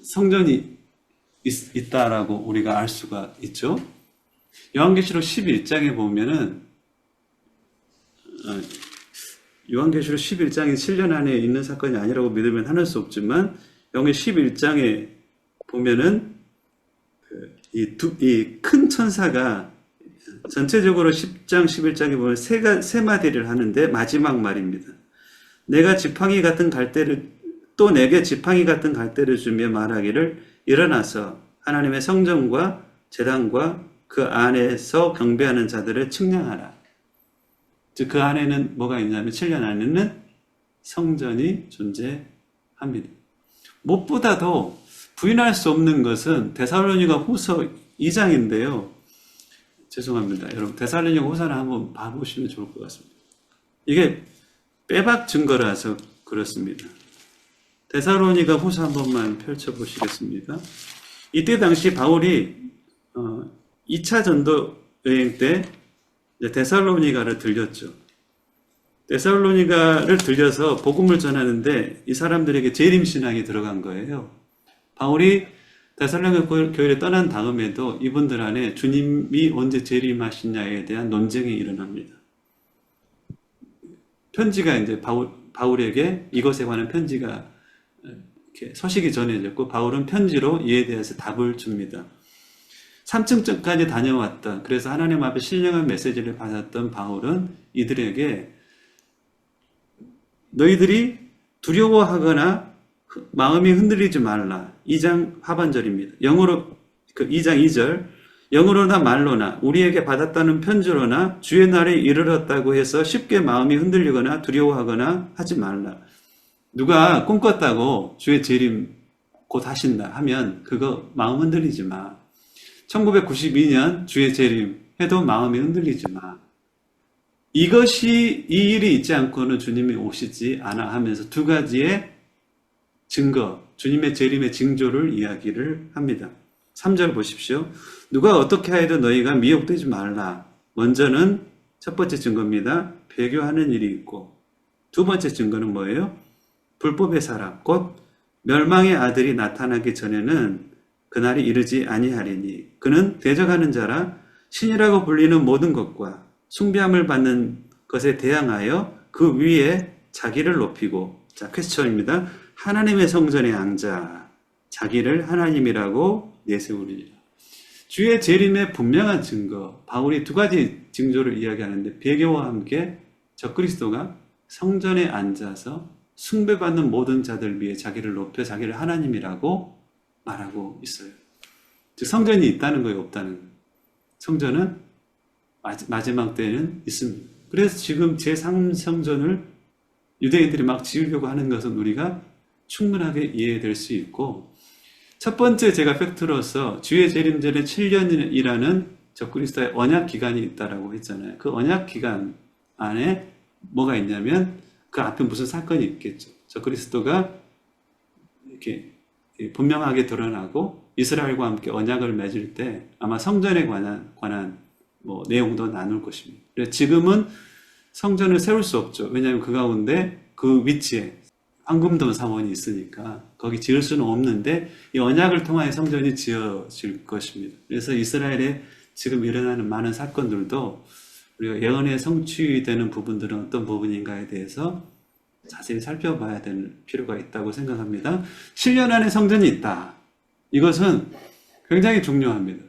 Speaker 1: 성전이 있다라고 우리가 알 수가 있죠? 요한계시록 11장에 보면은, 요한계시록 11장이 7년 안에 있는 사건이 아니라고 믿으면 하는 수 없지만, 요한계시록 11장에 보면은, 이 큰 천사가 전체적으로 10장, 11장에 보면 세 마디를 하는데, 마지막 말입니다. 내가 지팡이 같은 갈대를, 또 내게 지팡이 같은 갈대를 주며 말하기를, 일어나서 하나님의 성전과 제단과 그 안에서 경배하는 자들을 측량하라. 즉, 그 안에는 뭐가 있냐면 7년 안에는 성전이 존재합니다. 무엇보다도 부인할 수 없는 것은 데살로니가 후서 2장인데요. 죄송합니다. 여러분, 데살로니가 후서를 한번 봐보시면 좋을 것 같습니다. 이게 빼박 증거라서 그렇습니다. 데살로니가 후서 한 번만 펼쳐보시겠습니다. 이때 당시 바울이 2차 전도 여행 때 데살로니가를 들렸죠. 데살로니가를 들려서 복음을 전하는데 이 사람들에게 재림신앙이 들어간 거예요. 바울이 데살로니가 교회를 떠난 다음에도 이분들 안에 주님이 언제 재림하시냐에 대한 논쟁이 일어납니다. 편지가 이제 바울에게 이것에 관한 편지가 이렇게 서식이 전해졌고, 바울은 편지로 이에 대해서 답을 줍니다. 3층까지 다녀왔던, 그래서 하나님 앞에 신령한 메시지를 받았던 바울은 이들에게 너희들이 두려워하거나 마음이 흔들리지 말라. 2장 하반절입니다. 영어로, 2장 2절. 영어로나 말로나 우리에게 받았다는 편지로나 주의 날에 이르렀다고 해서 쉽게 마음이 흔들리거나 두려워하거나 하지 말라. 누가 꿈꿨다고 주의 재림 곧 하신다 하면 그거 마음 흔들리지 마. 1992년 주의 재림 해도 마음이 흔들리지 마. 이 일이 있지 않고는 주님이 오시지 않아 하면서 두 가지의 증거, 주님의 재림의 징조를 이야기를 합니다. 3절 보십시오. 누가 어떻게 하여도 너희가 미혹되지 말라. 먼저는 첫 번째 증거입니다. 배교하는 일이 있고, 두 번째 증거는 뭐예요? 불법의 사람, 곧 멸망의 아들이 나타나기 전에는 그날이 이르지 아니하리니 그는 대적하는 자라 신이라고 불리는 모든 것과 숭배함을 받는 것에 대항하여 그 위에 자기를 높이고, 자, 퀘스천입니다. 하나님의 성전에 앉아 자기를 하나님이라고 내세우리라. 주의 재림의 분명한 증거, 바울이 두 가지 징조를 이야기하는데, 배교와 함께 적그리스도가 성전에 앉아서 숭배받는 모든 자들 위해 자기를 높여 자기를 하나님이라고 말하고 있어요. 즉, 성전이 있다는 거예요, 없다는 거예요. 성전은 마지막 때에는 있습니다. 그래서 지금 제3성전을 유대인들이 막 지으려고 하는 것은 우리가 충분하게 이해될 수 있고, 첫 번째 제가 팩트로서 주의 재림 전에 7년이라는 적그리스도의 언약 기간이 있다라고 했잖아요. 그 언약 기간 안에 뭐가 있냐면 그 앞에 무슨 사건이 있겠죠. 적그리스도가 이렇게 분명하게 드러나고 이스라엘과 함께 언약을 맺을 때 아마 성전에 관한 뭐 내용도 나눌 것입니다. 그래서 지금은 성전을 세울 수 없죠. 왜냐하면 그 가운데 그 위치에 황금도 사원이 있으니까 거기 지을 수는 없는데 이 언약을 통하여 성전이 지어질 것입니다. 그래서 이스라엘에 지금 일어나는 많은 사건들도 우리가 예언의 성취되는 부분들은 어떤 부분인가에 대해서 자세히 살펴봐야 될 필요가 있다고 생각합니다. 7년 안에 성전이 있다. 이것은 굉장히 중요합니다.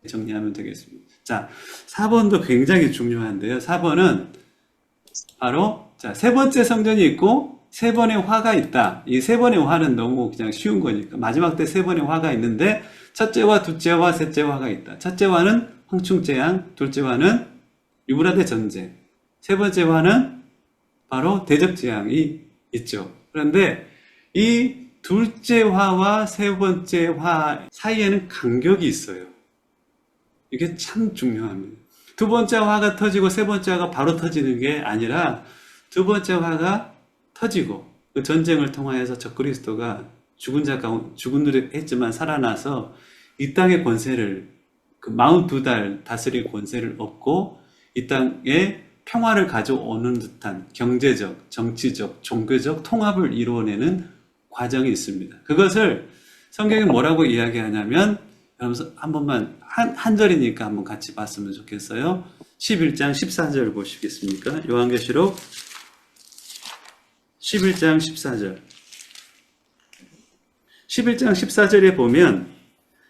Speaker 1: 정리하면 되겠습니다. 자, 4번도 굉장히 중요한데요. 4번은 바로 세 번째 성전이 있고 세 번의 화가 있다. 이 세 번의 화는 너무 그냥 쉬운 거니까 마지막 때 세 번의 화가 있는데 첫째 화, 둘째 화, 셋째 화가 있다. 첫째 화는 황충재앙, 둘째 화는 유브라데 전쟁, 세 번째 화는 바로 대적재앙이 있죠. 그런데 이 둘째 화와 세 번째 화 사이에는 간격이 있어요. 이게 참 중요합니다. 두 번째 화가 터지고 세 번째 화가 바로 터지는 게 아니라 두 번째 화가 터지고 그 전쟁을 통하여서 적그리스도가 죽은 자 가운데 죽은 했지만 살아나서 이 땅의 권세를 그 42달 다스릴 권세를 얻고 이 땅에 평화를 가져오는 듯한 경제적, 정치적, 종교적 통합을 이루어내는 과정이 있습니다. 그것을 성경이 뭐라고 이야기하냐면 여러분 한 번만 한 절이니까 한번 같이 봤으면 좋겠어요. 11장 14절 보시겠습니까? 요한계시록 11장 14절. 11장 14절에 보면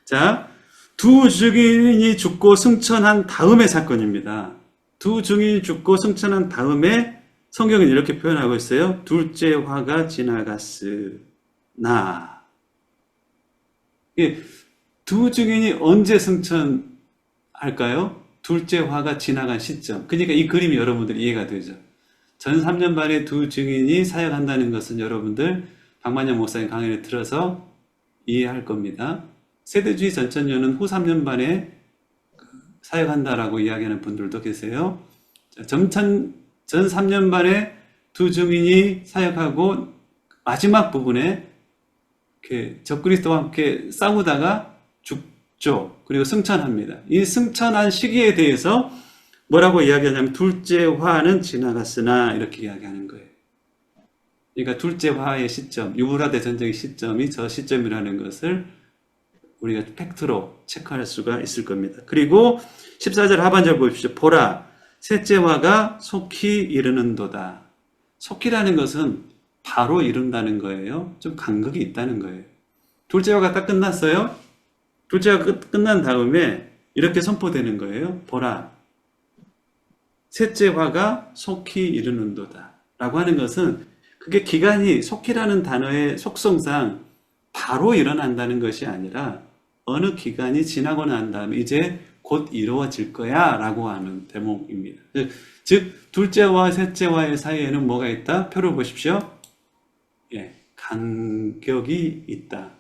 Speaker 1: 자, 두 증인이 죽고 승천한 다음의 사건입니다. 두 증인이 죽고 승천한 다음에 성경은 이렇게 표현하고 있어요. 둘째 화가 지나갔으나. 두 증인이 언제 승천할까요? 둘째 화가 지나간 시점. 그러니까 이 그림이 여러분들 이해가 되죠. 전 3년 만에 두 증인이 사역한다는 것은 여러분들 박만영 목사님 강의를 들어서 이해할 겁니다. 세대주의 전천년은 후 3년 만에 사역한다라고 이야기하는 분들도 계세요. 전 3년 만에 두 증인이 사역하고 마지막 부분에 적그리스도와 함께 싸우다가 죽죠. 그리고 승천합니다. 이 승천한 시기에 대해서 뭐라고 이야기하냐면 둘째 화는 지나갔으나 이렇게 이야기하는 거예요. 그러니까 둘째 화의 시점, 유브라데 전쟁의 시점이 저 시점이라는 것을 우리가 팩트로 체크할 수가 있을 겁니다. 그리고 14절 하반절 보십시오. 보라, 셋째 화가 속히 이르는도다. 속히라는 것은 바로 이룬다는 거예요. 좀 간격이 있다는 거예요. 둘째 화가 딱 끝났어요. 둘째 화가 끝난 다음에 이렇게 선포되는 거예요. 보라, 셋째 화가 속히 이르는도다. 라고 하는 것은 그게 기간이 속히라는 단어의 속성상 바로 일어난다는 것이 아니라 어느 기간이 지나고 난 다음에 이제 곧 이루어질 거야 라고 하는 대목입니다. 즉 둘째와 셋째와의 사이에는 뭐가 있다? 표를 보십시오. 예, 간격이 있다.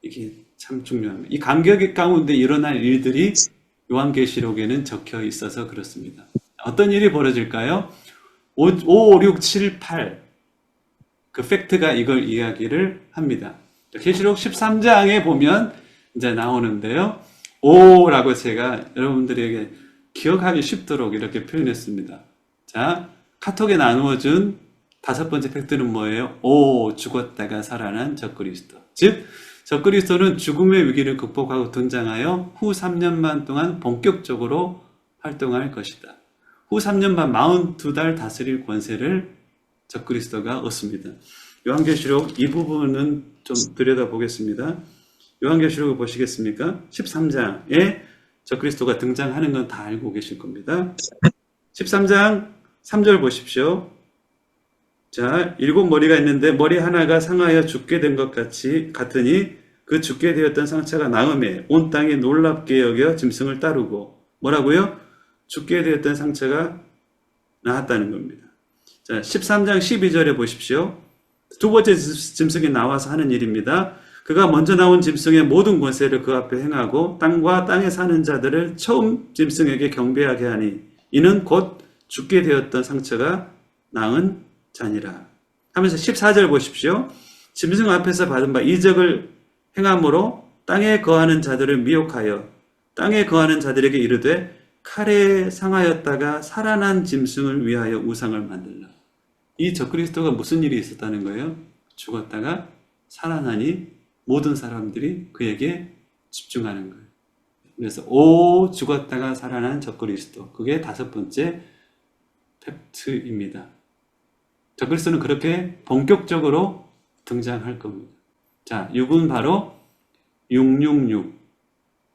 Speaker 1: 이게 참 중요합니다. 이 간격 가운데 일어날 일들이 요한계시록에는 적혀 있어서 그렇습니다. 어떤 일이 벌어질까요? 5, 6, 7, 8 그 팩트가 이걸 이야기를 합니다. 계시록 13장에 보면 이제 나오는데요. 5라고 제가 여러분들에게 기억하기 쉽도록 이렇게 표현했습니다. 자, 카톡에 나누어준 5번째 팩트는 뭐예요? 5. 죽었다가 살아난 적그리스도. 즉, 적그리스도는 죽음의 위기를 극복하고 등장하여 후 3년만 동안 본격적으로 활동할 것이다. 후 3년만 42달 다스릴 권세를 적그리스도가 얻습니다. 요한계시록 이 부분은 좀 들여다보겠습니다. 요한계시록을 보시겠습니까? 13장에 적그리스도가 등장하는 건 다 알고 계실 겁니다. 13장 3절 보십시오. 자, 7머리가 있는데 머리 하나가 상하여 죽게 된 것 같으니 그 죽게 되었던 상처가 나음에 온 땅이 놀랍게 여겨 짐승을 따르고 뭐라고요? 죽게 되었던 상처가 나았다는 겁니다. 자, 13장 12절에 보십시오. 두 번째 짐승이 나와서 하는 일입니다. 그가 먼저 나온 짐승의 모든 권세를 그 앞에 행하고 땅과 땅에 사는 자들을 처음 짐승에게 경배하게 하니 이는 곧 죽게 되었던 상처가 나은 자니라. 하면서 14절 보십시오. 짐승 앞에서 받은 바 이적을 행함으로 땅에 거하는 자들을 미혹하여 땅에 거하는 자들에게 이르되 칼에 상하였다가 살아난 짐승을 위하여 우상을 만들라. 이 적그리스도가 무슨 일이 있었다는 거예요? 죽었다가 살아나니 모든 사람들이 그에게 집중하는 거예요. 그래서 죽었다가 살아난 적그리스도. 그게 5번째 팩트입니다. 적그리스도는 그렇게 본격적으로 등장할 겁니다. 자, 6은 바로 666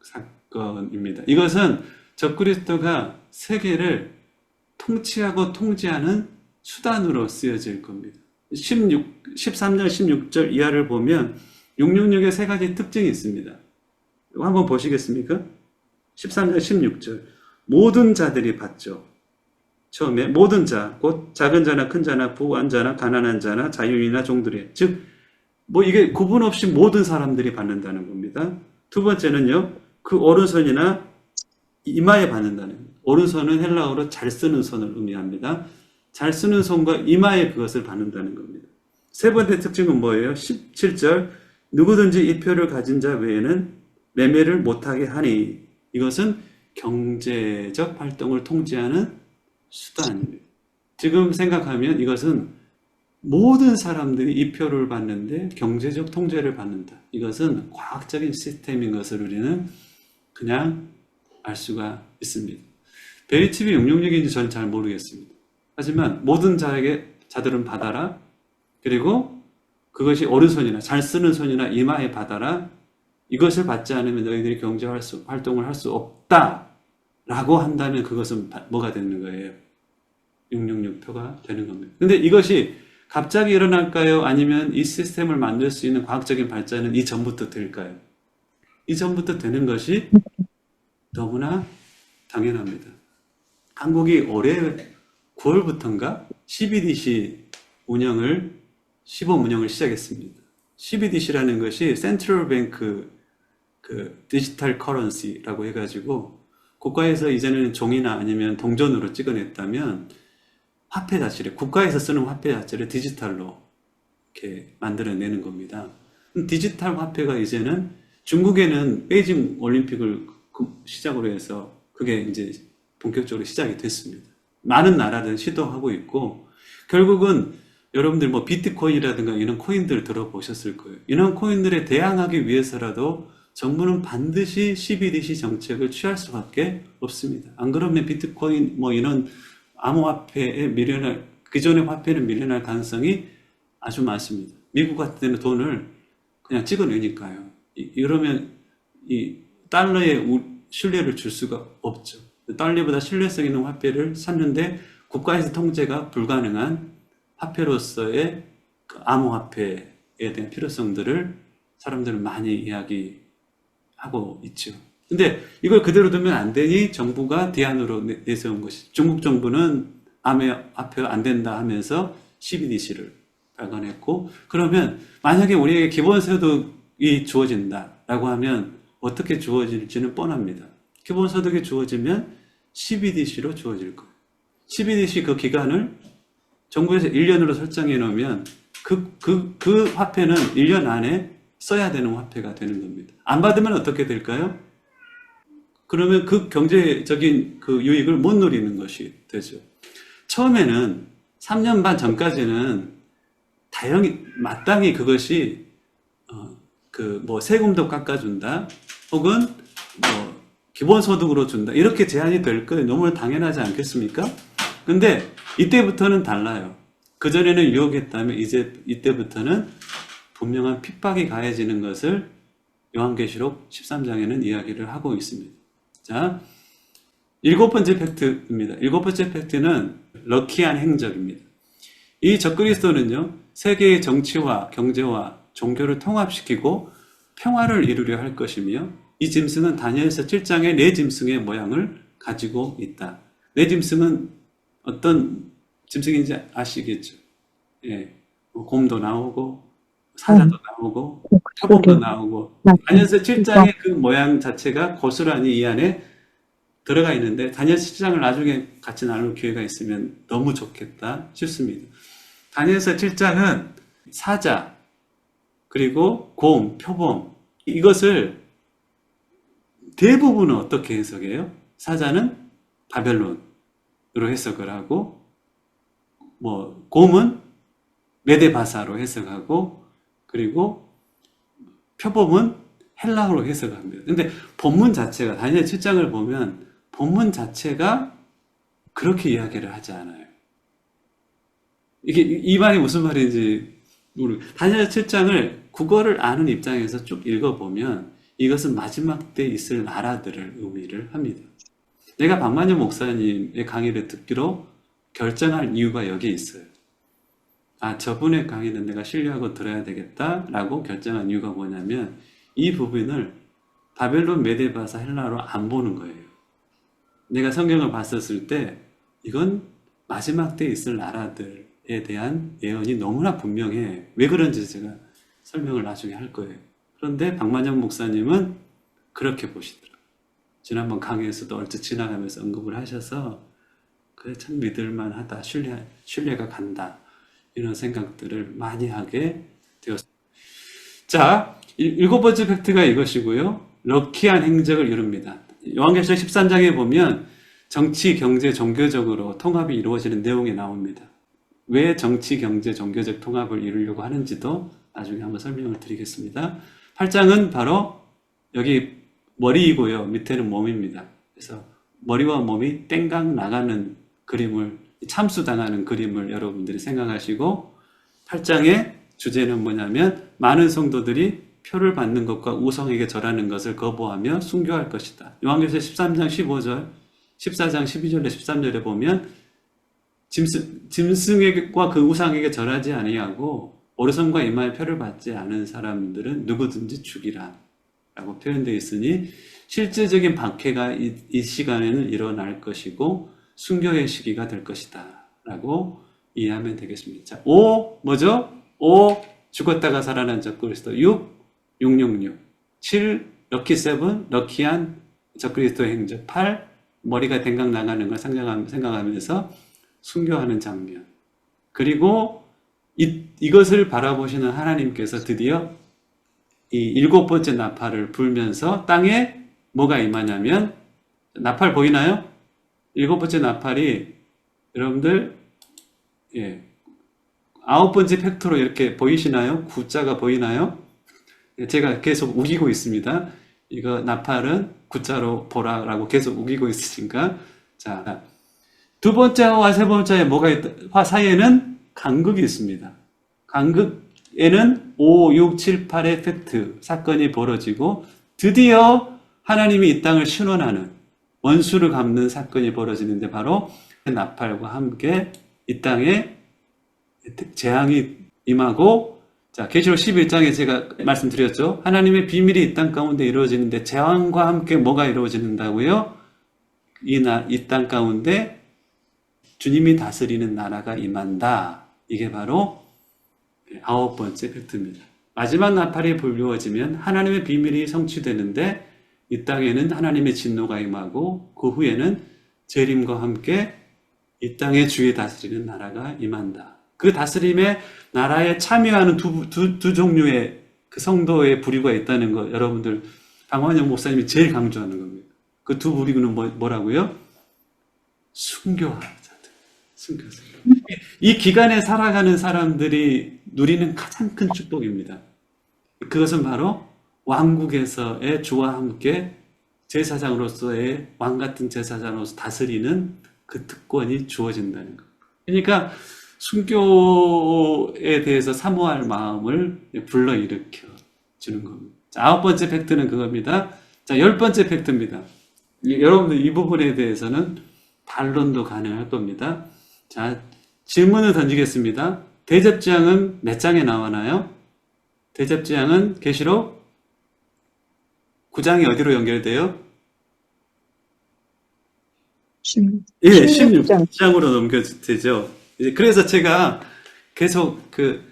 Speaker 1: 사건입니다. 이것은 적그리스도가 세계를 통치하고 통제하는 수단으로 쓰여질 겁니다. 13장 16절 이하를 보면 666의 3가지 특징이 있습니다. 이거 한번 보시겠습니까? 13장 16절 모든 자들이 받죠. 처음에 모든 자, 곧 작은 자나 큰 자나 부한 자나 가난한 자나 자유인이나 종들이, 즉 뭐 이게 구분 없이 모든 사람들이 받는다는 겁니다. 두 번째는요, 그 오른손이나 이마에 받는다는 겁니다. 오른손은 헬라어로 잘 쓰는 손을 의미합니다. 잘 쓰는 손과 이마에 그것을 받는다는 겁니다. 세 번째 특징은 뭐예요? 17절 누구든지 이 표를 가진 자 외에는 매매를 못하게 하니 이것은 경제적 활동을 통제하는 수단입니다. 지금 생각하면 이것은 모든 사람들이 이 표를 받는데 경제적 통제를 받는다. 이것은 과학적인 시스템인 것을 우리는 그냥 알 수가 있습니다. 베리칩이 666인지 저는 잘 모르겠습니다. 하지만 모든 자들은 받아라. 그리고 그것이 오른손이나 잘 쓰는 손이나 이마에 받아라. 이것을 받지 않으면 너희들이 경제 활동을 할 수 없다. 라고 한다면 그것은 뭐가 되는 거예요? 666표가 되는 겁니다. 근데 이것이 갑자기 일어날까요? 아니면 이 시스템을 만들 수 있는 과학적인 발전은 이전부터 될까요? 이전부터 되는 것이 너무나 당연합니다. 한국이 올해 9월부터인가 12DC 시범 운영을 시작했습니다. CBDC라는 것이 센트럴 뱅크 디지털 커런시라고 해가지고 국가에서 이제는 종이나 아니면 동전으로 찍어냈다면 화폐 자체를 국가에서 쓰는 화폐 자체를 디지털로 이렇게 만들어내는 겁니다. 디지털 화폐가 이제는 중국에는 베이징 올림픽을 시작으로 해서 그게 이제 본격적으로 시작이 됐습니다. 많은 나라들은 시도하고 있고 결국은 여러분들 뭐 비트코인이라든가 이런 코인들 들어보셨을 거예요. 이런 코인들에 대항하기 위해서라도 정부는 반드시 CBDC 정책을 취할 수밖에 없습니다. 안 그러면 비트코인 뭐 이런 암호화폐에 밀려날 기존의 화폐는 밀려날 가능성이 아주 많습니다. 미국 같은 데는 돈을 그냥 찍어내니까요. 이러면 이 달러에 신뢰를 줄 수가 없죠. 달러보다 신뢰성 있는 화폐를 샀는데 국가에서 통제가 불가능한 화폐로서의 그 암호화폐에 대한 필요성들을 사람들은 많이 이야기하고 있죠. 근데 이걸 그대로 두면 안 되니 정부가 대안으로 내세운 것이 중국 정부는 암호화폐가 안 된다 하면서 CBDC를 발간했고 그러면 만약에 우리에게 기본소득이 주어진다라고 하면 어떻게 주어질지는 뻔합니다. 기본소득이 주어지면 CBDC로 주어질 거예요. CBDC 그 기간을 정부에서 1년으로 설정해 놓으면 그 화폐는 1년 안에 써야 되는 화폐가 되는 겁니다. 안 받으면 어떻게 될까요? 그러면 그 경제적인 그 유익을 못 누리는 것이 되죠. 처음에는 3년 반 전까지는 마땅히 그것이 뭐 세금도 깎아준다 혹은 뭐 기본소득으로 준다 이렇게 제한이 될 거예요. 너무 당연하지 않겠습니까? 근데 이때부터는 달라요. 그전에는 유혹했다면 이때부터는 분명한 핍박이 가해지는 것을 요한계시록 13장에는 이야기를 하고 있습니다. 자, 7번째 팩트입니다. 7번째 팩트는 럭키한 행적입니다. 이 적그리스도는요, 세계의 정치와 경제와 종교를 통합시키고 평화를 이루려 할 것이며 이 짐승은 다니엘서 7장의 네 짐승의 모양을 가지고 있다. 네 짐승은 어떤 짐승인지 아시겠죠? 예, 뭐 곰도 나오고 사자도 나오고 표범도 나오고 다니엘서 7장의 그 모양 자체가 고스란히 이 안에 들어가 있는데 다니엘서 7장을 나중에 같이 나눌 기회가 있으면 너무 좋겠다 싶습니다. 다니엘서 7장은 사자 그리고 곰, 표범 이것을 대부분은 어떻게 해석해요? 사자는 바벨론으로 해석을 하고 뭐 곰은 메데바사로 해석하고 그리고 표범은 헬라어로 해석합니다. 근데 본문 자체가 다니엘 7장을 보면 본문 자체가 그렇게 이야기를 하지 않아요. 이게 이 말이 무슨 말인지 모르겠어요. 다니엘 7장을 국어를 아는 입장에서 쭉 읽어보면 이것은 마지막 때 있을 나라들을 의미를 합니다. 내가 박만영 목사님의 강의를 듣기로 결정할 이유가 여기에 있어요. 아, 저분의 강의는 내가 신뢰하고 들어야 되겠다라고 결정한 이유가 뭐냐면 이 부분을 바벨론, 메데바사, 헬라로 안 보는 거예요. 내가 성경을 봤었을 때 이건 마지막 때 있을 나라들에 대한 예언이 너무나 분명해. 왜 그런지 제가 설명을 나중에 할 거예요. 그런데 박만영 목사님은 그렇게 보시더라고요. 지난번 강의에서도 얼핏 지나가면서 언급을 하셔서 그래 참 믿을만하다, 신뢰가 간다 이런 생각들을 많이 하게 되었습니다. 자, 일곱 번째 팩트가 이것이고요. 럭키한 행적을 이룹니다. 요한계시록 13장에 보면 정치, 경제, 종교적으로 통합이 이루어지는 내용이 나옵니다. 왜 정치, 경제, 종교적 통합을 이루려고 하는지도 나중에 한번 설명을 드리겠습니다. 8장은 바로 여기 머리이고요. 밑에는 몸입니다. 그래서 머리와 몸이 땡강 나가는 그림을, 참수당하는 그림을 여러분들이 생각하시고 8장의 주제는 뭐냐면 많은 성도들이 표를 받는 것과 우상에게 절하는 것을 거부하며 순교할 것이다. 요한계시록 13장 15절, 14장 12절에 13절에 보면 짐승과 그 우상에게 절하지 아니하고 오르성과 이마에 표를 받지 않은 사람들은 누구든지 죽이라 라고 표현되어 있으니 실제적인 박해가 이 시간에는 일어날 것이고 순교의 시기가 될 것이다 라고 이해하면 되겠습니다. 자, 5 뭐죠? 5 죽었다가 살아난 적그리스도, 6 7 럭키 7 럭키한 적그리스도의 행적, 8 머리가 댕강 나가는 걸 생각하면서 순교하는 장면, 그리고 이것을 바라보시는 하나님께서 드디어 이 일곱 번째 나팔을 불면서 땅에 뭐가 임하냐면, 나팔 보이나요? 일곱 번째 나팔이 여러분들 아홉 번째 팩토로 이렇게 보이시나요? 구자가 보이나요? 제가 계속 우기고 있습니다. 이거 나팔은 구자로 보라라고 계속 우기고 있으니까. 자, 두 번째와 세 번째에 뭐가 있다? 화 사이에는 간극이 있습니다. 간극에는 5, 6, 7, 8의 팩트, 사건이 벌어지고 드디어 하나님이 이 땅을 신원하는, 원수를 갚는 사건이 벌어지는데 바로 나팔과 함께 이 땅에 재앙이 임하고, 자, 계시록 11장에 제가 말씀드렸죠. 하나님의 비밀이 이 땅 가운데 이루어지는데 재앙과 함께 뭐가 이루어진다고요? 이 땅 가운데 주님이 다스리는 나라가 임한다. 이게 바로 아홉 번째 팩트입니다. 마지막 나팔이 불리워지면 하나님의 비밀이 성취되는데 이 땅에는 하나님의 진노가 임하고 그 후에는 재림과 함께 이 땅의 주의 다스리는 나라가 임한다. 그 다스림의 나라에 참여하는 두 종류의 그 성도의 부류가 있다는 거 여러분들 방환영 목사님이 제일 강조하는 겁니다. 그 두 부류는 뭐라고요? 순교하자. 순교자. 이 기간에 살아가는 사람들이 누리는 가장 큰 축복입니다. 그것은 바로 왕국에서의 주와 함께 제사장으로서의 왕 같은 제사장으로서 다스리는 그 특권이 주어진다는 것. 그러니까 순교에 대해서 사모할 마음을 불러일으켜 주는 겁니다. 자, 아홉 번째 팩트는 그겁니다. 자, 열 번째 팩트입니다. 여러분들 이 부분에 대해서는 반론도 가능할 겁니다. 자, 질문을 던지겠습니다. 대접지향은 몇 장에 나오나요? 대접지향은 계시록 9장이 어디로 연결돼요? 16장으로 넘겨지죠. 그래서 제가 계속 그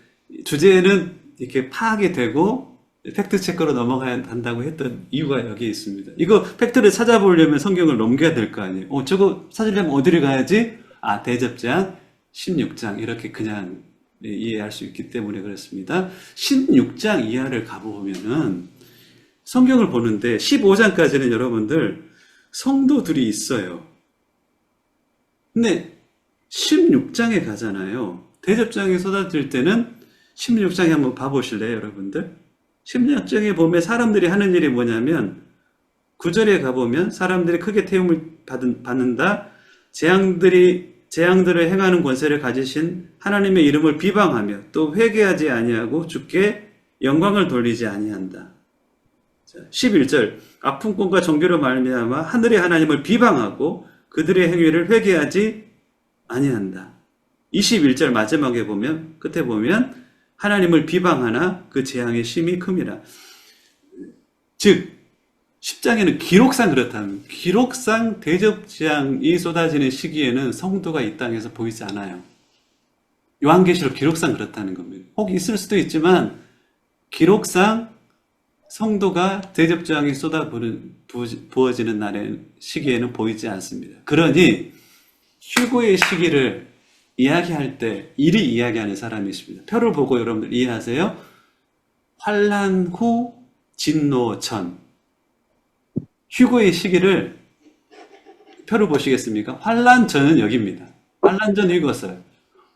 Speaker 1: 주제는 이렇게 파악이 되고 팩트 체크로 넘어가야 한다고 했던 이유가 여기에 있습니다. 이거 팩트를 찾아보려면 성경을 넘겨야 될 거 아니에요. 저거 찾으려면 어디를 가야지? 대접장 16장 이렇게 그냥 이해할 수 있기 때문에 그렇습니다. 16장 이하를 가보면은 성경을 보는데 15장까지는 여러분들 성도들이 있어요. 근데 16장에 가잖아요. 대접장이 쏟아질 때는 16장에 한번 봐보실래요, 여러분들? 16장에 보면 사람들이 하는 일이 뭐냐면 9절에 가보면 사람들이 크게 태움을 받는다. 재앙들을 행하는 권세를 가지신 하나님의 이름을 비방하며 또 회개하지 아니하고 주께 영광을 돌리지 아니한다. 11절 아픔꾼과 종교로 말미암아 하늘의 하나님을 비방하고 그들의 행위를 회개하지 아니한다. 21절 마지막에 보면 끝에 보면 하나님을 비방하나 그 재앙의 심이 큼이라. 즉 10장에는 기록상 그렇다는, 기록상 대접 재앙이 쏟아지는 시기에는 성도가 이 땅에서 보이지 않아요. 요한계시록 기록상 그렇다는 겁니다. 혹 있을 수도 있지만 기록상 성도가 대접장이 부어지는 시기에는 보이지 않습니다. 그러니 휴거의 시기를 이야기할 때 이리 이야기하는 사람이 있습니다. 표를 보고 여러분들 이해하세요? 환난 후 진노 전. 휴거의 시기를 표를 보시겠습니까? 환난 전은 여기입니다. 환난 전 휴거설.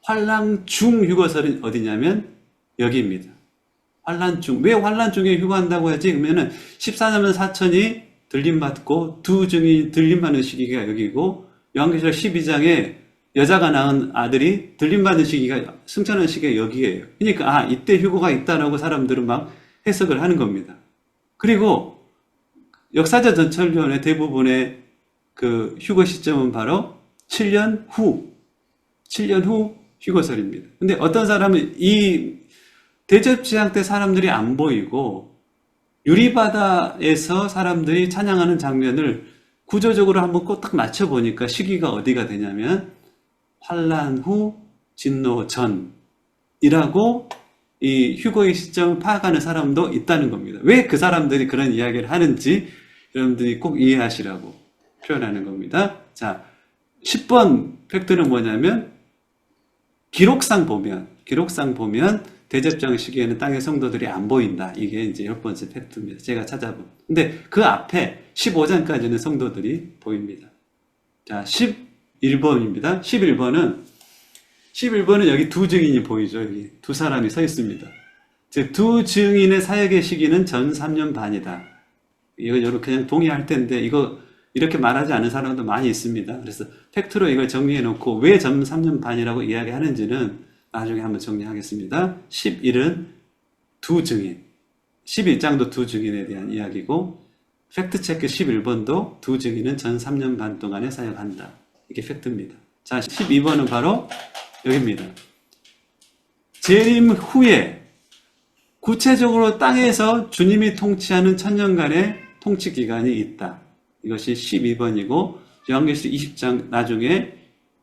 Speaker 1: 환난 중 휴거설은 어디냐면 여기입니다. 환난 중. 왜 환난 중에 휴거한다고 하지? 그러면은 14년 4천이 들림받고 두 증이 들림받는 시기가 여기고 요한계시록 12장에 여자가 낳은 아들이 들림받는 시기가 승천하는 시기가 여기에요. 그러니까 이때 휴거가 있다라고 사람들은 막 해석을 하는 겁니다. 그리고 역사적 전철론의 대부분의 그 휴거 시점은 바로 7년 후 휴거설입니다. 근데 어떤 사람은 이 대접지향 때 사람들이 안 보이고 유리바다에서 사람들이 찬양하는 장면을 구조적으로 한번 꼭 딱 맞춰보니까 시기가 어디가 되냐면 환난 후 진노 전이라고 이 휴거의 시점을 파악하는 사람도 있다는 겁니다. 왜 그 사람들이 그런 이야기를 하는지 여러분들이 꼭 이해하시라고 표현하는 겁니다. 자, 10번 팩트는 뭐냐면 기록상 보면 대접장 시기에는 땅의 성도들이 안 보인다. 이게 이제 10번째 팩트입니다. 제가 찾아본. 근데 그 앞에 15장까지는 성도들이 보입니다. 자, 11번입니다. 11번은 여기 두 증인이 보이죠. 여기 두 사람이 서 있습니다. 즉, 두 증인의 사역의 시기는 전 3년 반이다. 이거 여러분 그냥 동의할 텐데, 이거 이렇게 말하지 않은 사람도 많이 있습니다. 그래서 팩트로 이걸 정리해 놓고 왜 전 3년 반이라고 이야기하는지는 나중에 한번 정리하겠습니다. 11은 두 증인, 11장도 두 증인에 대한 이야기고, 팩트체크 11번도 두 증인은 전 3년 반 동안에 사역한다. 이게 팩트입니다. 자, 12번은 바로 여기입니다. 재림 후에 구체적으로 땅에서 주님이 통치하는 천년간의 통치 기간이 있다. 이것이 12번이고, 요한계시록 20장 나중에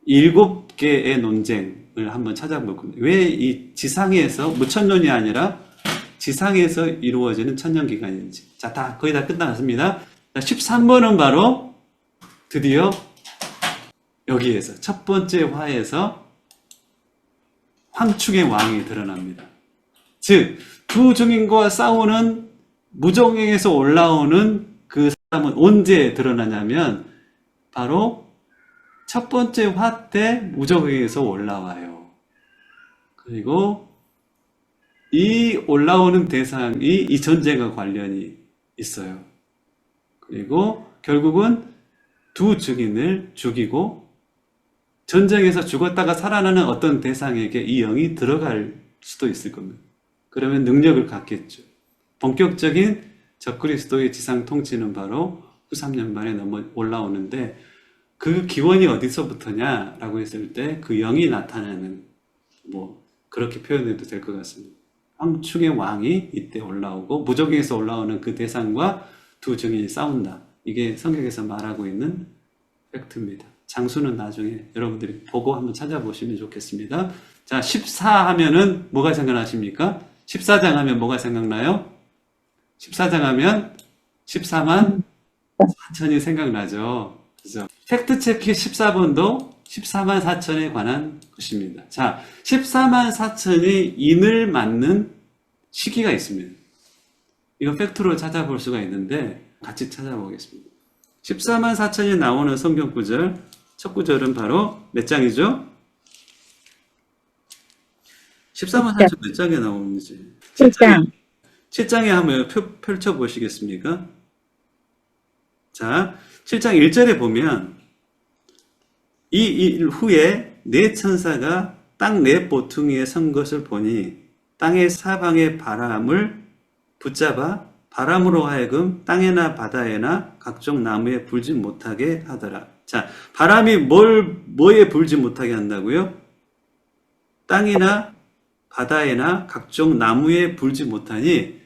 Speaker 1: 7개의 논쟁을 한번 찾아볼 겁니다. 왜 이 지상에서 무천년이 아니라 지상에서 이루어지는 천년 기간인지. 자, 거의 다 끝났습니다. 자, 13번은 바로 드디어 여기에서 첫 번째 화에서 황축의 왕이 드러납니다. 즉, 두 증인과 싸우는 무정행에서 올라오는 그 사람은 언제 드러나냐면 바로 첫 번째 화 때 무정행에서 올라와요. 그리고 이 올라오는 대상이 이 전쟁과 관련이 있어요. 그리고 결국은 두 증인을 죽이고 전쟁에서 죽었다가 살아나는 어떤 대상에게 이 영이 들어갈 수도 있을 겁니다. 그러면 능력을 갖겠죠. 본격적인 적그리스도의 지상 통치는 바로 후 3년 만에 올라오는데, 그 기원이 어디서부터냐라고 했을 때 그 영이 나타나는, 그렇게 표현해도 될 것 같습니다. 황축의 왕이 이때 올라오고 무적에서 올라오는 그 대상과 두 증인이 싸운다. 이게 성경에서 말하고 있는 팩트입니다. 장수는 나중에 여러분들이 보고 한번 찾아보시면 좋겠습니다. 자, 14 하면은 뭐가 생각나십니까? 14장 하면 뭐가 생각나요? 14장 하면 14만 4천이 생각나죠. 그죠? 팩트체크 14번도 14만 4천에 관한 것입니다. 자, 14만 4천이 인을 맞는 시기가 있습니다. 이거 팩트로 찾아볼 수가 있는데 같이 찾아보겠습니다. 14만 4천이 나오는 성경 구절, 첫 구절은 바로 몇 장이죠? 14만 4천 몇 장에 나오는지?
Speaker 2: 7장.
Speaker 1: 7장에 한번 펼쳐보시겠습니까? 자, 7장 1절에 보면 이 일 후에 네 천사가 땅 네 보퉁이에 선 것을 보니 땅의 사방의 바람을 붙잡아 바람으로 하여금 땅에나 바다에나 각종 나무에 불지 못하게 하더라. 자, 바람이 뭐에 불지 못하게 한다고요? 땅이나 바다에나 각종 나무에 불지 못하니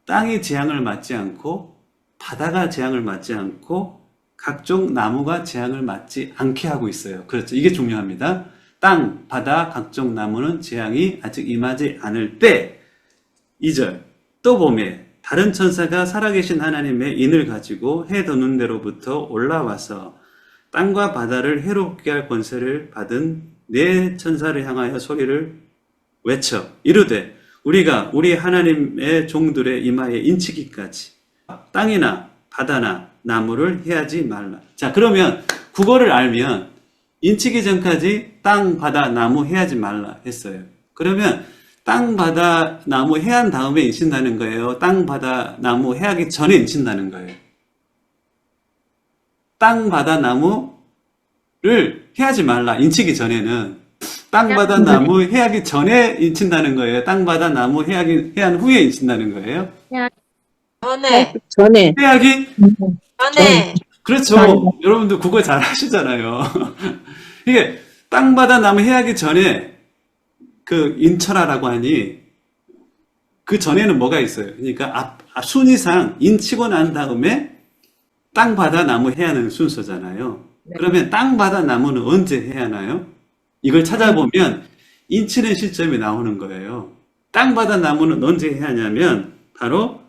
Speaker 1: 땅이 재앙을 맞지 않고 바다가 재앙을 맞지 않고 각종 나무가 재앙을 맞지 않게 하고 있어요. 그렇죠. 이게 중요합니다. 땅, 바다, 각종 나무는 재앙이 아직 임하지 않을 때 2절 또 봄에 다른 천사가 살아계신 하나님의 인을 가지고 해 돋는 데로부터 올라와서 땅과 바다를 해롭게 할 권세를 받은 네 천사를 향하여 소리를 외쳐 이르되 우리가 우리 하나님의 종들의 이마에 인치기까지 땅이나 바다나 나무를 해하지 말라. 자, 그러면 국어를 알면 인치기 전까지 땅, 바다, 나무 해하지 말라 했어요. 그러면 땅, 바다, 나무 해한 다음에 인친다는 거예요? 땅, 바다, 나무 해하기 전에 인친다는 거예요? 땅, 바다, 나무를 해하지 말라. 인치기 전에는 땅, 바다, 나무 해하기 전에 인친다는 거예요? 땅, 바다, 나무 해한 후에 인친다는 거예요?
Speaker 2: 전에.
Speaker 1: 해하기?
Speaker 4: 전에.
Speaker 1: 그렇죠.
Speaker 2: 전에.
Speaker 1: 여러분들 국어 잘 하시잖아요. 이게 땅, 바다, 나무 해하기 전에 그 인철하라고 하니 그 전에는 뭐가 있어요? 그러니까 앞 순위상 인치고 난 다음에 땅, 바다, 나무 해야 하는 순서잖아요. 그러면 땅, 바다, 나무는 언제 해야 하나요? 이걸 찾아보면 인치는 시점이 나오는 거예요. 땅, 바다, 나무는 언제 해야 하냐면 바로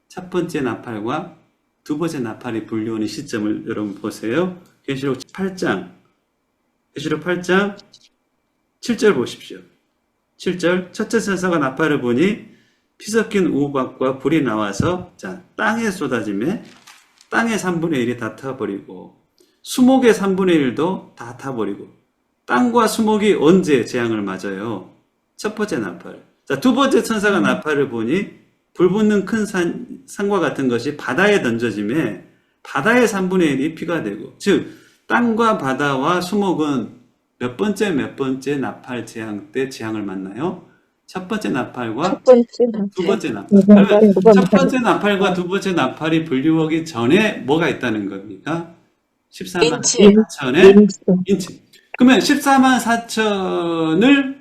Speaker 1: 첫 번째 나팔과 두 번째 나팔이 불려오는 시점을 여러분 보세요. 계시록 8장 7절 보십시오. 7절 첫째 천사가 나팔을 보니 피 섞인 우박과 불이 나와서 자 땅에 쏟아지매 땅의 3분의 1이 다 타버리고 수목의 3분의 1도 다 타버리고 땅과 수목이 언제 재앙을 맞아요? 첫 번째 나팔. 자, 두 번째 천사가 나팔을 보니 불 붙는 큰 산과 같은 것이 바다에 던져지매 바다의 3분의 1이 피가 되고 즉 땅과 바다와 수목은 몇 번째 나팔 재앙 때 재앙을 만나요? 첫 번째 나팔과 두 번째 나팔. 그러면 첫 번째 나팔과 두 번째 나팔이 불리오기 전에 뭐가 있다는 겁니까? 14만
Speaker 4: 인치.
Speaker 1: 4천의 인치. 그러면 14만 4천을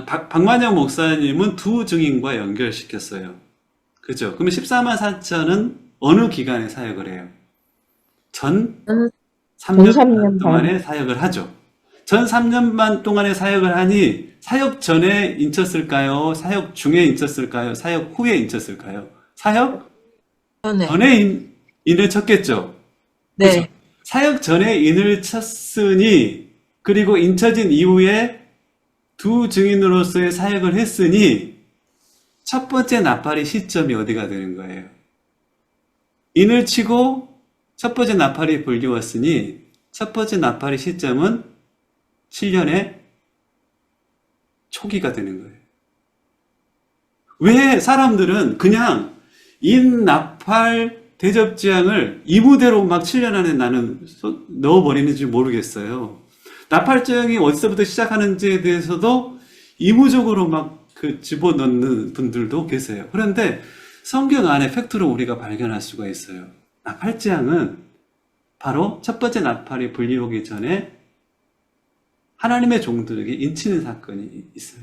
Speaker 1: 박만영 목사님은 두 증인과 연결시켰어요. 그죠? 그러면 14만 4천은 어느 기간에 사역을 해요? 전 3년 동안에 사역을 하죠. 전 3년 반 동안에 사역을 하니 사역 전에 인쳤을까요? 사역 중에 인쳤을까요? 사역 후에 인쳤을까요? 사역 전에 인을 쳤겠죠.
Speaker 4: 네.
Speaker 1: 그죠? 사역 전에 인을 쳤으니 그리고 인쳐진 이후에 두 증인으로서의 사역을 했으니 첫 번째 나팔의 시점이 어디가 되는 거예요? 인을 치고 첫 번째 나팔이 불리웠으니 첫 번째 나팔의 시점은 7년의 초기가 되는 거예요. 왜 사람들은 그냥 인 나팔 대접재앙을 이무대로 막 7년 안에 나는 넣어버리는지 모르겠어요. 나팔재앙이 어디서부터 시작하는지에 대해서도 이무적으로 막 그 집어넣는 분들도 계세요. 그런데 성경 안에 팩트로 우리가 발견할 수가 있어요. 나팔재앙은 바로 첫 번째 나팔이 불리오기 전에 하나님의 종들에게 인치는 사건이 있어요.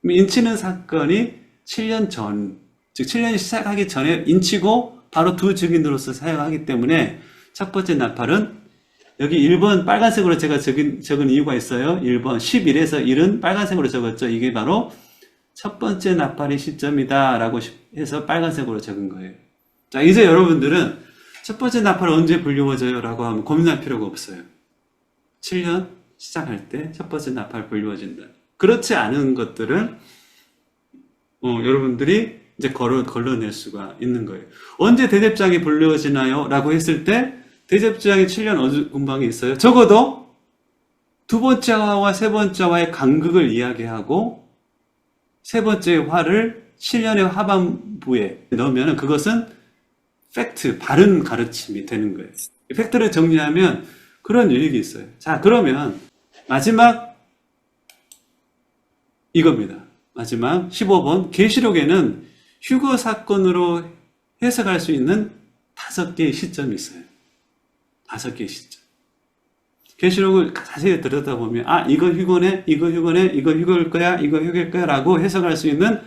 Speaker 1: 인치는 사건이 7년 전, 즉 7년이 시작하기 전에 인치고 바로 두 증인으로서 사용하기 때문에 첫 번째 나팔은 여기 1번 빨간색으로 제가 적은 이유가 있어요. 1번 11에서 1은 빨간색으로 적었죠. 이게 바로 첫 번째 나팔의 시점이다 라고 해서 빨간색으로 적은 거예요. 자, 이제 여러분들은 첫 번째 나팔 언제 불리워져요? 라고 하면 고민할 필요가 없어요. 7년 시작할 때 첫 번째 나팔 불리워진다. 그렇지 않은 것들은 여러분들이 이제 걸러낼 수가 있는 거예요. 언제 대접장이 불리워지나요? 라고 했을 때 대접장이 7년 어느 근방에 있어요. 적어도 두 번째 화와 세 번째 화의 간극을 이야기하고 세 번째 화를 7년의 하반부에 넣으면 그것은 팩트, 바른 가르침이 되는 거예요. 팩트를 정리하면 그런 유익이 있어요. 자, 그러면 마지막 이겁니다. 마지막 15번 계시록에는 휴거 사건으로 해석할 수 있는 5개의 시점이 있어요. 5개의 시점. 계시록을 자세히 들여다보면 이거 휴거네, 이거 휴거네, 이거 휴거일 거야, 이거 휴거일 거야 라고 해석할 수 있는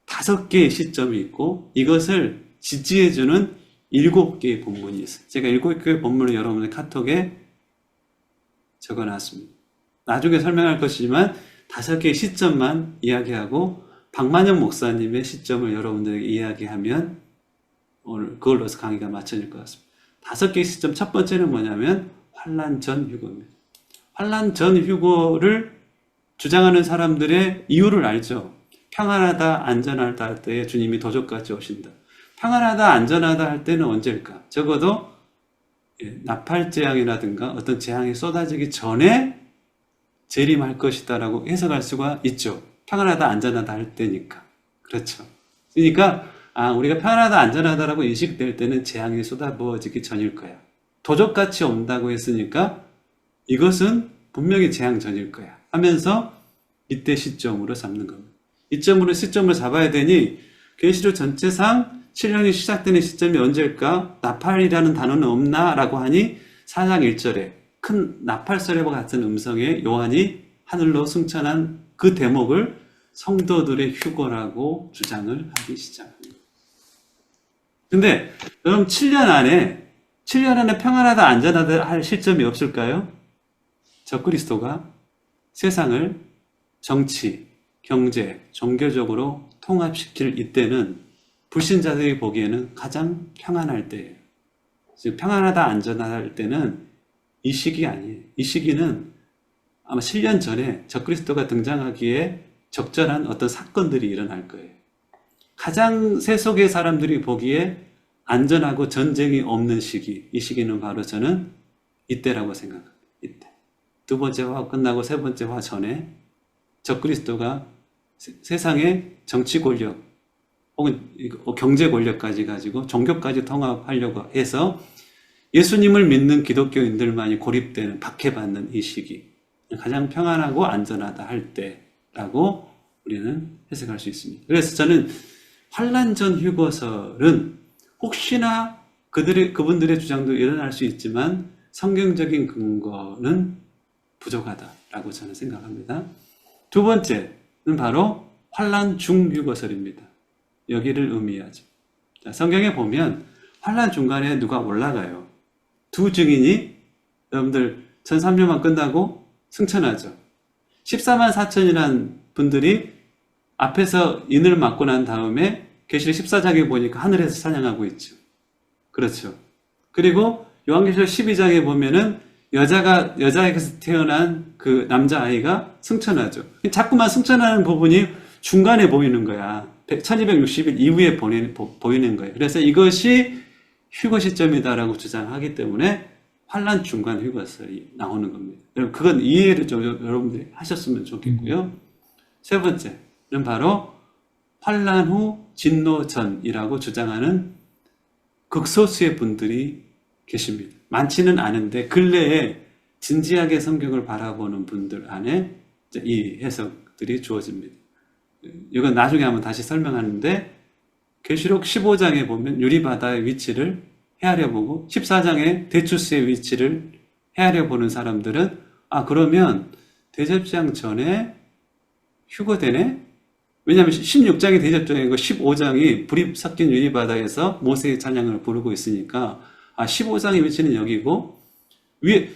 Speaker 1: 5개의 시점이 있고 이것을 지지해주는 7개의 본문이 있어요. 제가 7개의 본문을 여러분의 카톡에 적어놨습니다. 나중에 설명할 것이지만 5개의 시점만 이야기하고 박만영 목사님의 시점을 여러분들에게 이야기하면 오늘 그걸로서 강의가 마쳐질 것 같습니다. 5개의 시점, 첫 번째는 뭐냐면 환난 전 휴거입니다. 환난 전 휴거를 주장하는 사람들의 이유를 알죠. 평안하다, 안전하다 할 때에 주님이 도적같이 오신다. 평안하다, 안전하다 할 때는 언제일까? 적어도 나팔 재앙이라든가 어떤 재앙이 쏟아지기 전에 재림할 것이다라고 해석할 수가 있죠. 평안하다, 안전하다 할 때니까. 그렇죠. 그러니까 우리가 평안하다, 안전하다라고 인식될 때는 재앙이 쏟아부어지기 전일 거야. 도적같이 온다고 했으니까 이것은 분명히 재앙 전일 거야 하면서 이때 시점으로 잡는 겁니다. 이점으로 시점을 잡아야 되니 계시록 전체상 7년이 시작되는 시점이 언제일까? 나팔이라는 단어는 없나? 라고 하니 4장 1절에 큰 나팔소리와 같은 음성에 요한이 하늘로 승천한 그 대목을 성도들의 휴거라고 주장을 하기 시작합니다. 근데 그럼 7년 안에 평안하다 안전하다 할 시점이 없을까요? 적그리스도가 세상을 정치, 경제, 종교적으로 통합시킬 이때는 불신자들이 보기에는 가장 평안할 때예요. 즉 평안하다 안전하다 할 때는 이 시기 아니에요. 이 시기는 아마 7년 전에 적그리스도가 등장하기에 적절한 어떤 사건들이 일어날 거예요. 가장 세속의 사람들이 보기에 안전하고 전쟁이 없는 시기, 이 시기는 바로 저는 이때라고 생각합니다. 이때. 두 번째 화 끝나고 세 번째 화 전에 적그리스도가 세상의 정치 권력 혹은 경제 권력까지 가지고 종교까지 통합하려고 해서 예수님을 믿는 기독교인들만이 고립되는, 박해받는 이 시기, 가장 평안하고 안전하다 할 때라고 우리는 해석할 수 있습니다. 그래서 저는 환난 전 휴거설은 혹시나 그분들의 주장도 일어날 수 있지만 성경적인 근거는 부족하다라고 저는 생각합니다. 두 번째는 바로 환난 중 휴거설입니다. 여기를 의미하죠. 자, 성경에 보면 환난 중간에 누가 올라가요. 두 증인이 여러분들 1300만 끝나고 승천하죠. 14만 4천이라는 분들이 앞에서 인을 맞고 난 다음에 계시록 14장에 보니까 하늘에서 찬양하고 있죠. 그렇죠. 그리고 요한계시록 12장에 보면은 여자에게서 태어난 그 남자아이가 승천하죠. 자꾸만 승천하는 부분이 중간에 보이는 거야. 1260일 이후에 보이는 거예요. 그래서 이것이 휴거 시점이다라고 주장하기 때문에 환난 중간 휴거설이 나오는 겁니다. 여러분, 그건 이해를 좀 여러분들이 하셨으면 좋겠고요. 세 번째는 바로 환난 후 진노 전이라고 주장하는 극소수의 분들이 계십니다. 많지는 않은데 근래에 진지하게 성경을 바라보는 분들 안에 이 해석들이 주어집니다. 이건 나중에 한번 다시 설명하는데 계시록 15장에 보면 유리바다의 위치를 헤아려 보고 14장에 대추수의 위치를 헤아려 보는 사람들은 그러면 대접장 전에 휴거되네? 왜냐하면 16장이 대접장이고 15장이 불이 섞인 유리바다에서 모세의 찬양을 부르고 있으니까 15장의 위치는 여기고 위에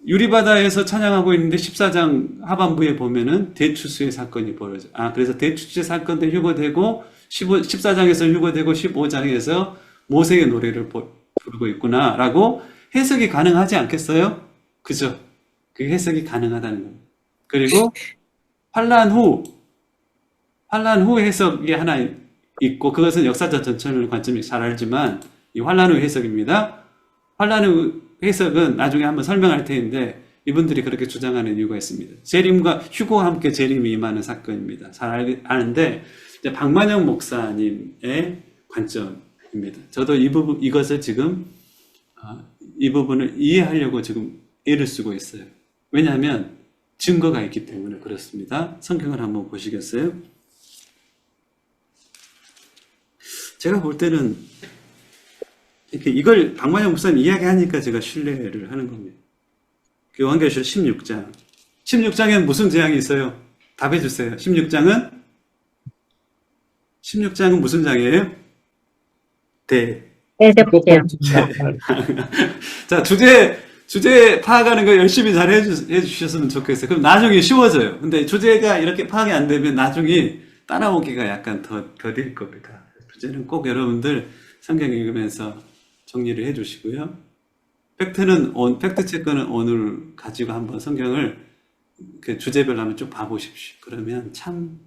Speaker 1: 유리바다에서 찬양하고 있는데 14장 하반부에 보면은 대추수의 사건이 벌어져. 그래서 대추수의 사건 때 휴거되고 14장에서 휴거되고 15장에서 모세의 노래를 부르고 있구나라고 해석이 가능하지 않겠어요? 그죠? 그 해석이 가능하다는 겁니다. 그리고 환난 후 해석이 하나 있고 그것은 역사적 전천을 관점이 잘 알지만 이 환난 후 해석입니다. 환난 후 해석은 나중에 한번 설명할 텐데 이분들이 그렇게 주장하는 이유가 있습니다. 재림과 휴거와 함께 재림이 임하는 사건입니다. 잘 아는데 이제 박만영 목사님의 관점입니다. 저도 이것을 지금 이 부분을 이해하려고 지금 애를 쓰고 있어요. 왜냐하면 증거가 있기 때문에 그렇습니다. 성경을 한번 보시겠어요? 제가 볼 때는 이걸 박만영 목사님 이야기하니까 제가 신뢰를 하는 겁니다. 요한계시록 16장. 16장에는 무슨 재앙이 있어요? 답해 주세요. 16장은 무슨 장이에요?
Speaker 2: 대접장.
Speaker 1: 자, 주제 파악하는 거 열심히 잘 해주셨으면 좋겠어요. 그럼 나중에 쉬워져요. 근데 주제가 이렇게 파악이 안 되면 나중에 따라오기가 약간 더딜 겁니다. 이제는 꼭 여러분들 성경 읽으면서 정리를 해주시고요. 팩트 체크는 오늘 가지고 한번 성경을 그 주제별로 한번 쭉 봐보십시오. 그러면 참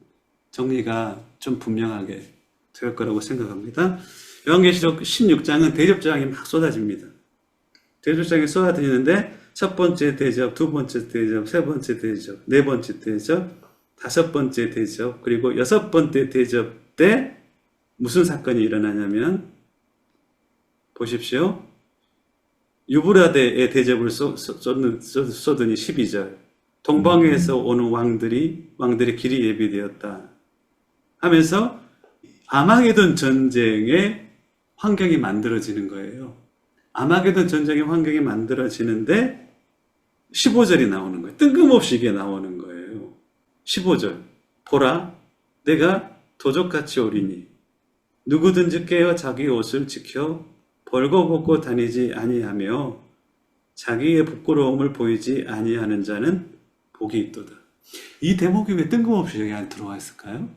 Speaker 1: 정리가 좀 분명하게 될 거라고 생각합니다. 요한계시록 16장은 대접장이 막 쏟아집니다. 대접장이 쏟아지는데 첫 번째 대접, 두 번째 대접, 세 번째 대접, 네 번째 대접, 다섯 번째 대접, 그리고 여섯 번째 대접 때 무슨 사건이 일어나냐면 보십시오. 유브라데의 대접을 쏟으니 12절. 동방에서 오는 왕들의 길이 예비되었다 하면서 아마게돈 전쟁의 환경이 만들어지는 거예요. 아마게돈 전쟁의 환경이 만들어지는데 15절이 나오는 거예요. 뜬금없이 이게 나오는 거예요. 15절. 보라, 내가 도적같이 오리니 누구든지 깨어 자기 옷을 지켜 벌거벗고 다니지 아니하며 자기의 부끄러움을 보이지 아니하는 자는 복이 있도다. 이 대목이 왜 뜬금없이 여기 안 들어와 있을까요?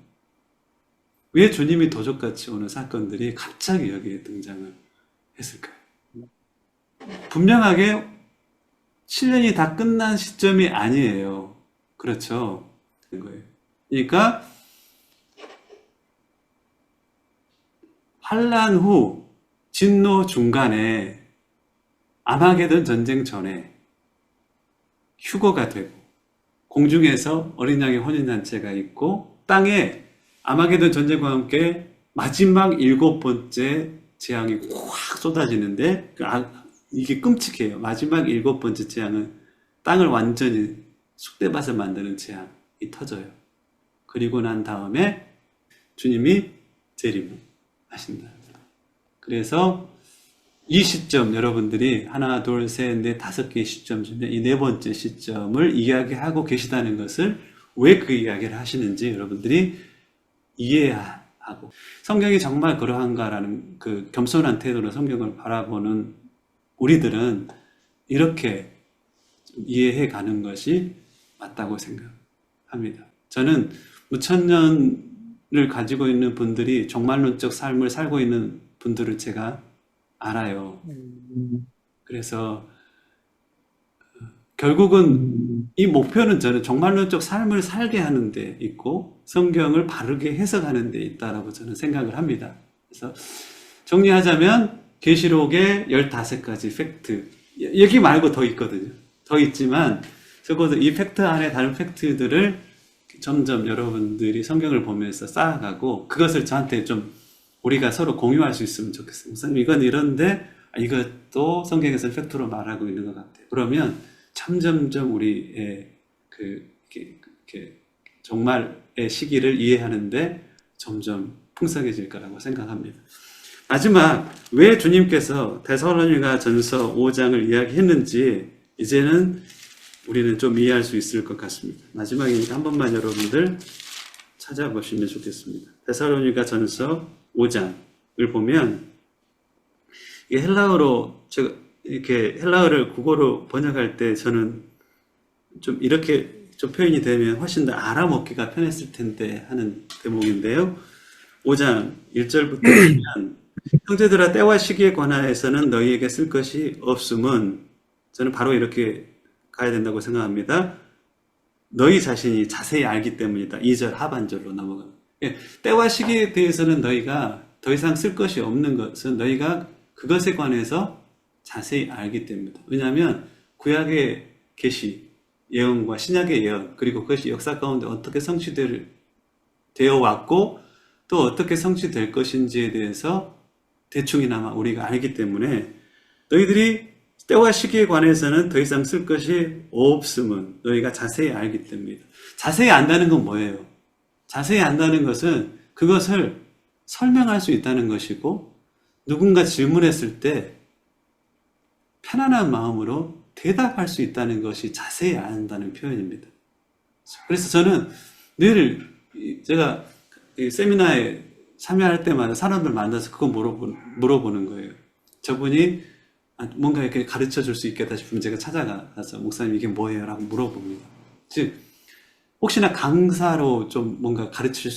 Speaker 1: 왜 주님이 도적같이 오는 사건들이 갑자기 여기에 등장을 했을까요? 분명하게 7년이 다 끝난 시점이 아니에요. 그렇죠? 그러니까 환란 후 진노 중간에 아마게돈 전쟁 전에 휴거가 되고 공중에서 어린 양의 혼인잔치가 있고 땅에 아마게돈 전쟁과 함께 마지막 7번째 재앙이 확 쏟아지는데 이게 끔찍해요. 마지막 7번째 재앙은 땅을 완전히 쑥대밭을 만드는 재앙이 터져요. 그리고 난 다음에 주님이 재림을 하신다. 그래서 이 시점 여러분들이 하나, 둘, 셋, 넷, 5개의 시점 중에 이 네 번째 시점을 이야기하고 계시다는 것을 왜 그 이야기를 하시는지 여러분들이 이해하고 성경이 정말 그러한가라는 그 겸손한 태도로 성경을 바라보는 우리들은 이렇게 이해해 가는 것이 맞다고 생각합니다. 저는 무천년을 가지고 있는 분들이 종말론적 삶을 살고 있는 분들을 제가 알아요. 그래서 결국은 이 목표는 저는 종말론적 삶을 살게 하는 데 있고 성경을 바르게 해석하는 데 있다라고 저는 생각을 합니다. 그래서 정리하자면 계시록의 15가지 팩트, 여기 말고 더 있거든요. 더 있지만 적어도 이 팩트 안에 다른 팩트들을 점점 여러분들이 성경을 보면서 쌓아가고 그것을 저한테 좀 우리가 서로 공유할 수 있으면 좋겠어요. 목사님 이건 이런데 이것도 성경에서 팩트로 말하고 있는 것 같아요. 그러면 점점점 우리의 종말의 시기를 이해하는데 점점 풍성해질 거라고 생각합니다. 마지막 왜 주님께서 데살로니가 전서 5장을 이야기했는지 이제는 우리는 좀 이해할 수 있을 것 같습니다. 마지막이니까 한 번만 여러분들 찾아보시면 좋겠습니다. 데살로니가 전서 5장을 보면 이게 헬라어로 제가 이렇게 헬라어를 국어로 번역할 때 저는 좀 이렇게 좀 표현이 되면 훨씬 더 알아먹기가 편했을 텐데 하는 대목인데요. 5장 1절부터 보면 형제들아 때와 시기에 관하여서는 너희에게 쓸 것이 없음은 저는 바로 이렇게 가야 된다고 생각합니다. 너희 자신이 자세히 알기 때문이다. 2절 하반절로 넘어갑니다. 때와 시기에 대해서는 너희가 더 이상 쓸 것이 없는 것은 너희가 그것에 관해서 자세히 알기 때문이다. 왜냐하면 구약의 계시, 예언과 신약의 예언, 그리고 그것이 역사 가운데 어떻게 성취되어 왔고 또 어떻게 성취될 것인지에 대해서 대충이나마 우리가 알기 때문에 너희들이 때와 시기에 관해서는 더 이상 쓸 것이 없음은 너희가 자세히 알기 때문이다. 자세히 안다는 건 뭐예요? 자세히 안다는 것은 그것을 설명할 수 있다는 것이고 누군가 질문했을 때 편안한 마음으로 대답할 수 있다는 것이 자세히 안다는 표현입니다. 그래서 저는 늘 제가 세미나에 참여할 때마다 사람들 만나서 그거 물어보는 거예요. 저분이 뭔가 이렇게 가르쳐 줄 수 있겠다 싶으면 제가 찾아가서 목사님 이게 뭐예요? 라고 물어봅니다. 즉 혹시나 강사로 좀 뭔가 가르쳐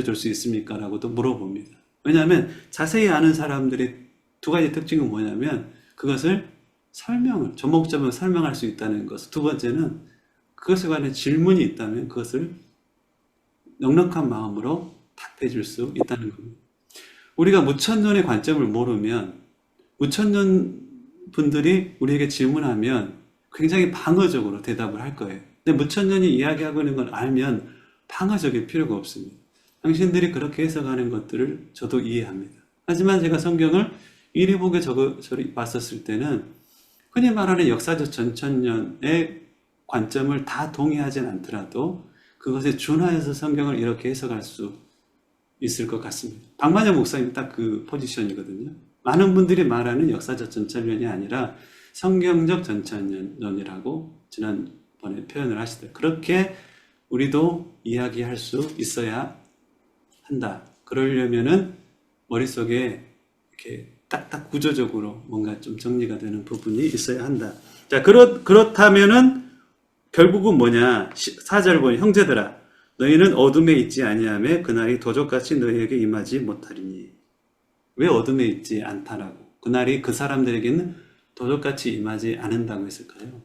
Speaker 1: 줄 수 있습니까? 라고도 물어봅니다. 왜냐하면 자세히 아는 사람들의 두 가지 특징은 뭐냐면 그것을 조목조목 설명할 수 있다는 것. 두 번째는 그것에 관한 질문이 있다면 그것을 넉넉한 마음으로 답해 줄 수 있다는 겁니다. 우리가 무천년의 관점을 모르면 무천년 분들이 우리에게 질문하면 굉장히 방어적으로 대답을 할 거예요. 근데 무천년이 이야기하고 있는 걸 알면 방어적일 필요가 없습니다. 당신들이 그렇게 해석하는 것들을 저도 이해합니다. 하지만 제가 성경을 이리 보게 저리 봤었을 때는 흔히 말하는 역사적 전천년의 관점을 다 동의하진 않더라도 그것에 준하여서 성경을 이렇게 해석할 수 있을 것 같습니다. 박만영 목사님 딱 그 포지션이거든요. 많은 분들이 말하는 역사적 전천년이 아니라 성경적 전천년이라고 지난번에 표현을 하시더라고요. 그렇게 우리도 이야기할 수 있어야 한다. 그러려면은 머릿속에 이렇게 딱딱 구조적으로 뭔가 좀 정리가 되는 부분이 있어야 한다. 자, 그렇다면은 결국은 뭐냐? 4절 보니 형제들아 너희는 어둠에 있지 아니하며 그날이 도적같이 너희에게 임하지 못하리니. 왜 어둠에 있지 않다라고? 그날이 그 사람들에게는 도적같이 임하지 않는다고 했을까요?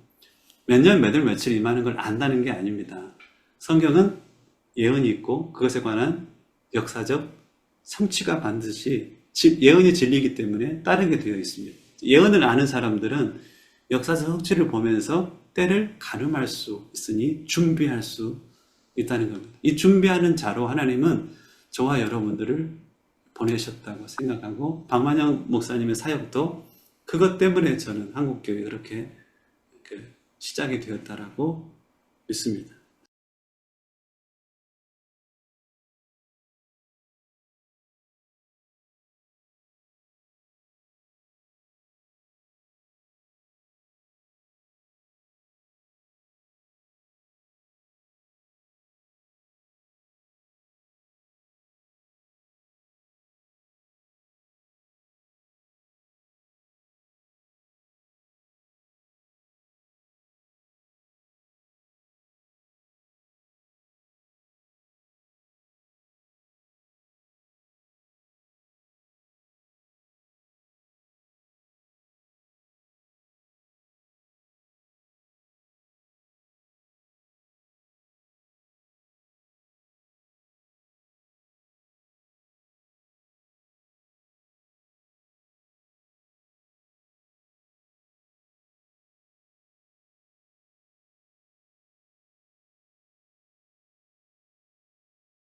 Speaker 1: 몇 년, 몇 월, 며칠 임하는 걸 안다는 게 아닙니다. 성경은 예언이 있고 그것에 관한 역사적 성취가 반드시 예언이 진리이기 때문에 따르게 되어 있습니다. 예언을 아는 사람들은 역사적 성취를 보면서 때를 가늠할 수 있으니 준비할 수 있다는 겁니다. 이 준비하는 자로 하나님은 저와 여러분들을 보내셨다고 생각하고 박만영 목사님의 사역도 그것 때문에 저는 한국교회 그렇게 시작이 되었다라고 믿습니다.